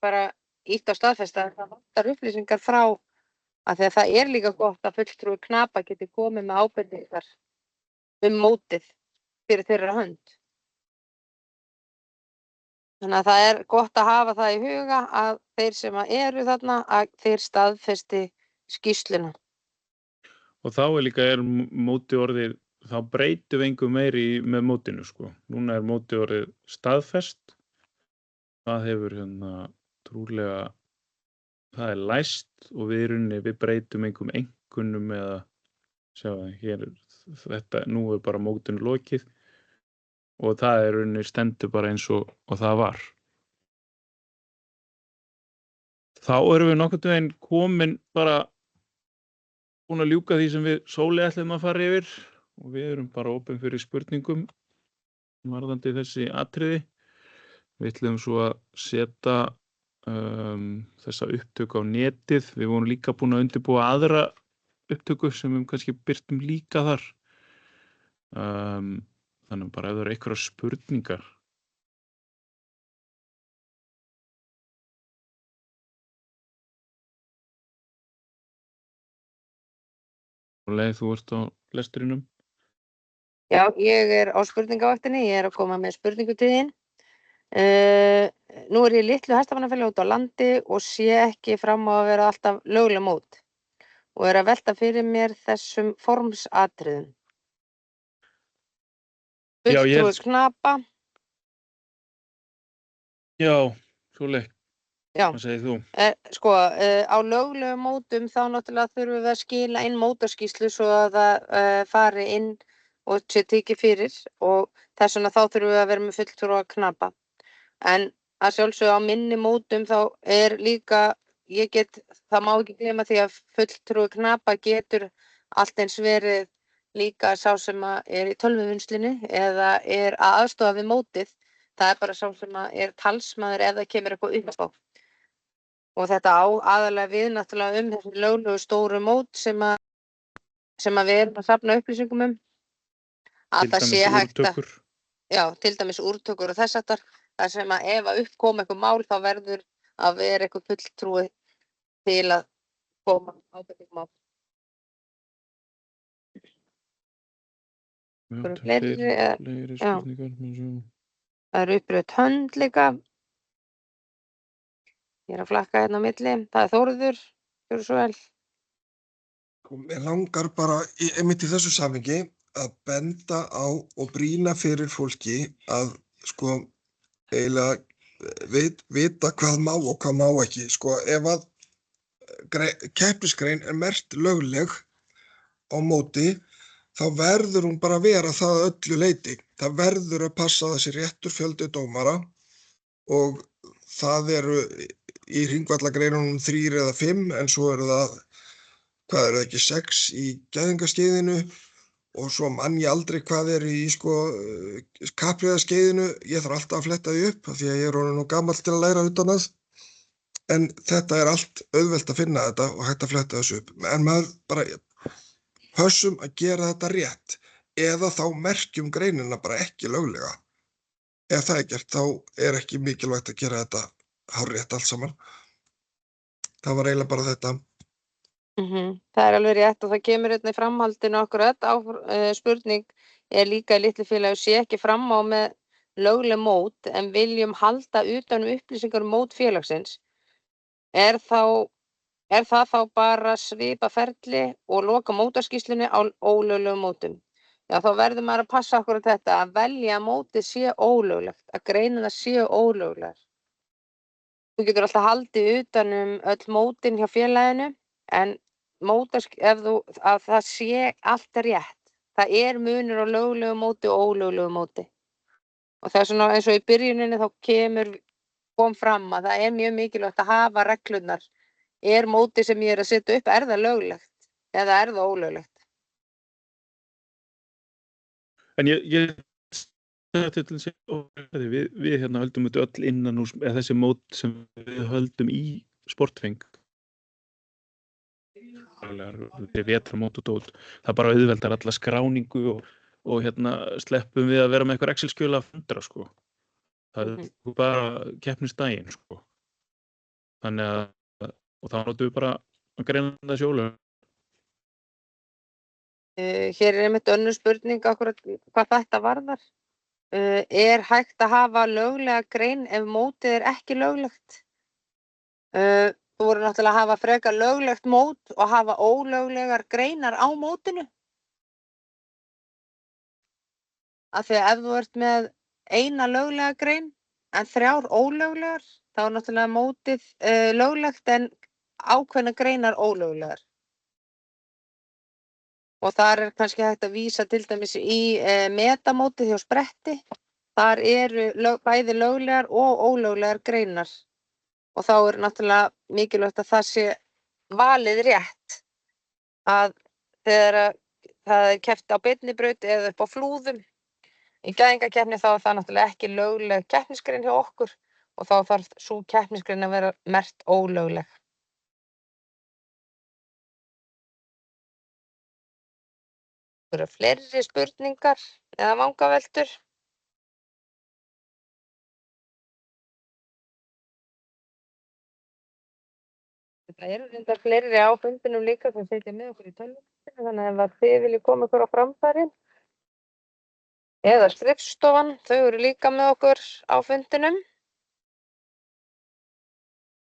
bara ítt á staðfesta að það vantar upplýsingar frá að því að það líka gott að fulltrúi knapa geti komið með ábendingar mótið fyrir þeirra hönd. Þannig að það gott að hafa það í huga að þeir sem eru þarna að þeir staðfesti skýrsluna. Og þá líka mótið orðið, þá breytum við engu meiri með mótinu sko. Núna mótið orðið staðfest. Það hefur trúlega, það læst og við breytum engum einkunnum eða sjá þetta, nú bara mótinu lokið og það stendur bara eins og það var. Þá erum við nokkurn veginn komin bara búin að ljúka því sem við Sóli ætlum að fara yfir og við erum bara opin fyrir spurningum varðandi þessi atriði. Við ætlum svo að setja þessa upptöku á netið. Við vorum líka búin að undirbúa aðra upptöku sem við kannski birtum líka þar. Þannig bara ef það eru einhverjar spurningar Leið, þú ert á lesturinum. Já, ég á spurningavaktinni, ég að koma með spurningu til þín. Nú ég litlu hestamannafélagi út á landi og sé ekki fram á að vera alltaf lögleg mót og að velta fyrir mér þessum formsatriðum. Já, Fulltrúi knapa. Já, Sóley, Já. hvað segir þú? Sko, á löglegum mótum þá náttúrulega þurfum við að skila inn mótorskýrslu svo að það fari inn og sé tekið fyrir og þess vegna þá þurfum við að vera með fulltrúa knapa. En að sjálfsögðu á minni mótum þá líka, það má ekki gleyma því að fulltrúi knapa getur allt eins verið líka sá sem í tölvuvinnslunni eða að aðstoða við mótið. Það bara sá sem talsmaður ef það kemur eitthvað upp á. Og þetta á aðalega við náttúrulega þessi löglegu stóru mót sem við erum að safna upplýsingum að það sé hægt að, já, til dæmis úrtökur og þess aftar, þar sem ef upp kom eitthvað mál þá verður að vera eitthvað fulltrúi til að koma ábendingum á. Fleiri spurningar. Það uppröðt hönd líka. Ég að flakka hérna á milli. Það Þórður, gjörðu svo vel. Mér langar bara einmitt í þessu samhengi að benda á og brýna fyrir fólki að sko eiginlega vita hvað má og hvað má ekki. Sko ef að keppnisgrein merkt lögleg á móti þá verður hún bara að vera það að öllu leyti. Það verður að passa þessi réttur fjöldi dómara og það eru í hringvallagreinunum 3 eða 5 en svo eru það, hvað eru það ekki, 6 í gæðingaskeiðinu og svo mann ég aldrei hvað í sko kappreiðaskeiðinu. Ég þarf alltaf að fletta því upp því að ég orðinn nú gamall til að læra utan að. En þetta allt auðvelt að finna þetta og hægt að fletta þessu upp. En maður bara pössum að gera þetta rétt eða þá merkjum greinina bara ekki löglega. Ef það gert þá ekki mikilvægt að gera þetta hárrétt allt saman. Það var eiginlega bara þetta. Það alveg rétt og það kemur hérna í framhaldinu akkurat á spurning líka í litlu félagi sé ekki fram á með lögleg mót en viljum halda utan upplýsingar mót félagsins. Er það þá bara svipa ferli og loka mótorskýrslunni á ólöglegum mótum? Já, þá verður maður að passa akkurat þetta að velja að mótið sé ólöglegt, að greinina sé ólöglegar. Þú getur alltaf haldið utan öll mótin hjá félaginu en að það sé allt rétt. Það munur á löglegu móti og ólöglegu móti. Og það svona eins og í byrjuninni þá kom fram að það mjög mikilvægt að hafa reglurnar. Mótið sem ég að setja upp, það löglegt eða það ólöglegt? En ég við hérna höldum þetta öll innan úr þessi mót sem við höldum í sportfeng. Vetramót og dót. Það bara auðveldar alla skráningu og hérna sleppum við að vera með eitthvað Excel-skjöl að fundra sko. Það bara keppnisdaginn sko. Þannig að og þá notum við bara að greina þessi ólög. Hér einmitt önnur spurning akkurat hvað þetta varðar. Hægt að hafa löglega grein ef mótið ekki löglegt? Þú voru náttúrulega að hafa frekar löglegt mót og hafa ólöglegar greinar á mótinu. Af því að ef þú ert með eina löglega grein en 3 ólöglegar, þá náttúrulega mótið löglegt en ákveðna greinar ólöglegar. Og þar kannski hægt að vísa til dæmis í metamótið hjá spretti. Þar bæði löglegar og ólöglegar greinar. Og þá náttúrulega mikilvægt að það sé valið rétt. Að þegar það keppt á beinnibraut eða upp á flúðum. Í gæðingakeppni þá það náttúrulega ekki lögleg keppnisgrein hjá okkur og þá þarf sú keppnisgrein að vera merkt ólögleg. Það eru fleiri spurningar eða vangaveltur. Það eru reyndar fleiri á fundinum líka sem sitja með okkur í tölvunni, þannig að ef þið viljið koma ykkur á framfæri eða skrifstofan, þau eru líka með okkur á fundinum.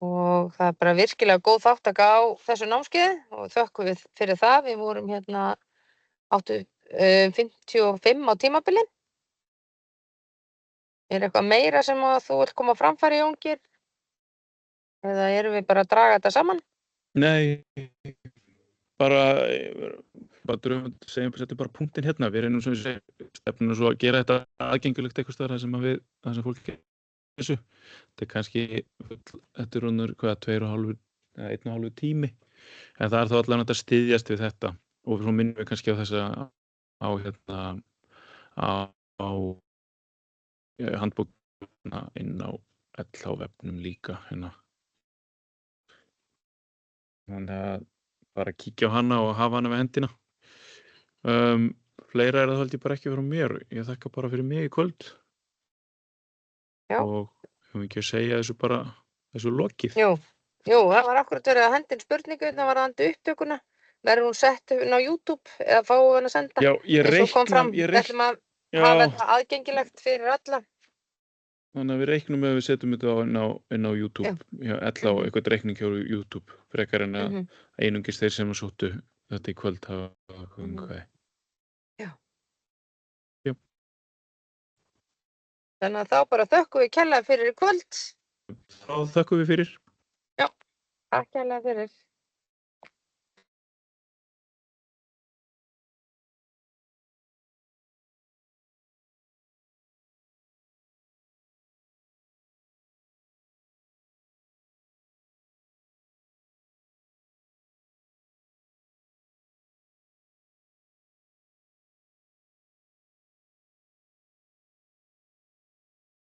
Og það er bara virkilega góð þáttaka á þessu námskeiði og þökkum við fyrir það. Við vorum áttu 55 á tímabili. Er eitthvað meira sem að þú vilt koma á framfæri, Jóngir? Eða erum við bara að draga þetta saman? Nei, bara segjum setjum bara punktinn hérna. Við reynum sem við segjum stefnum svo að gera þetta aðgengilegt eitthvað staðar þar sem fólk gerir þessu. Þetta er kannski, þetta er rúnur 2,5 eða 1,5 tími. En það er þá allan að styðjast við þetta og svo minnum við kannski á þessa á handbókina inn á LH-vefnum líka hérna. Þannig að bara kíkja á hana og hafa hana við hendina. Fleira er það held ég bara ekki frá mér. Ég þakka bara fyrir mig í kvöld. Já. Og höfum ekki að segja þessu lokið. Jú, það var akkurat verið að henda inn spurningu, það var andi upptökuna. Verður hún sett inn á YouTube eða fáum við hann að senda? Já, ég ætlum að hafa þetta aðgengilegt fyrir alla. Þannig að við reiknum ef við setjum þetta inn á YouTube, eitthvað reikning hjá YouTube, frekar en að einungis þeir sem sóttu þetta í kvöld hafa hvað. Já. Já. Þannig að þá bara þökkum við kærlega fyrir í kvöld. Þá þökkum við fyrir. Já, takk kærlega fyrir.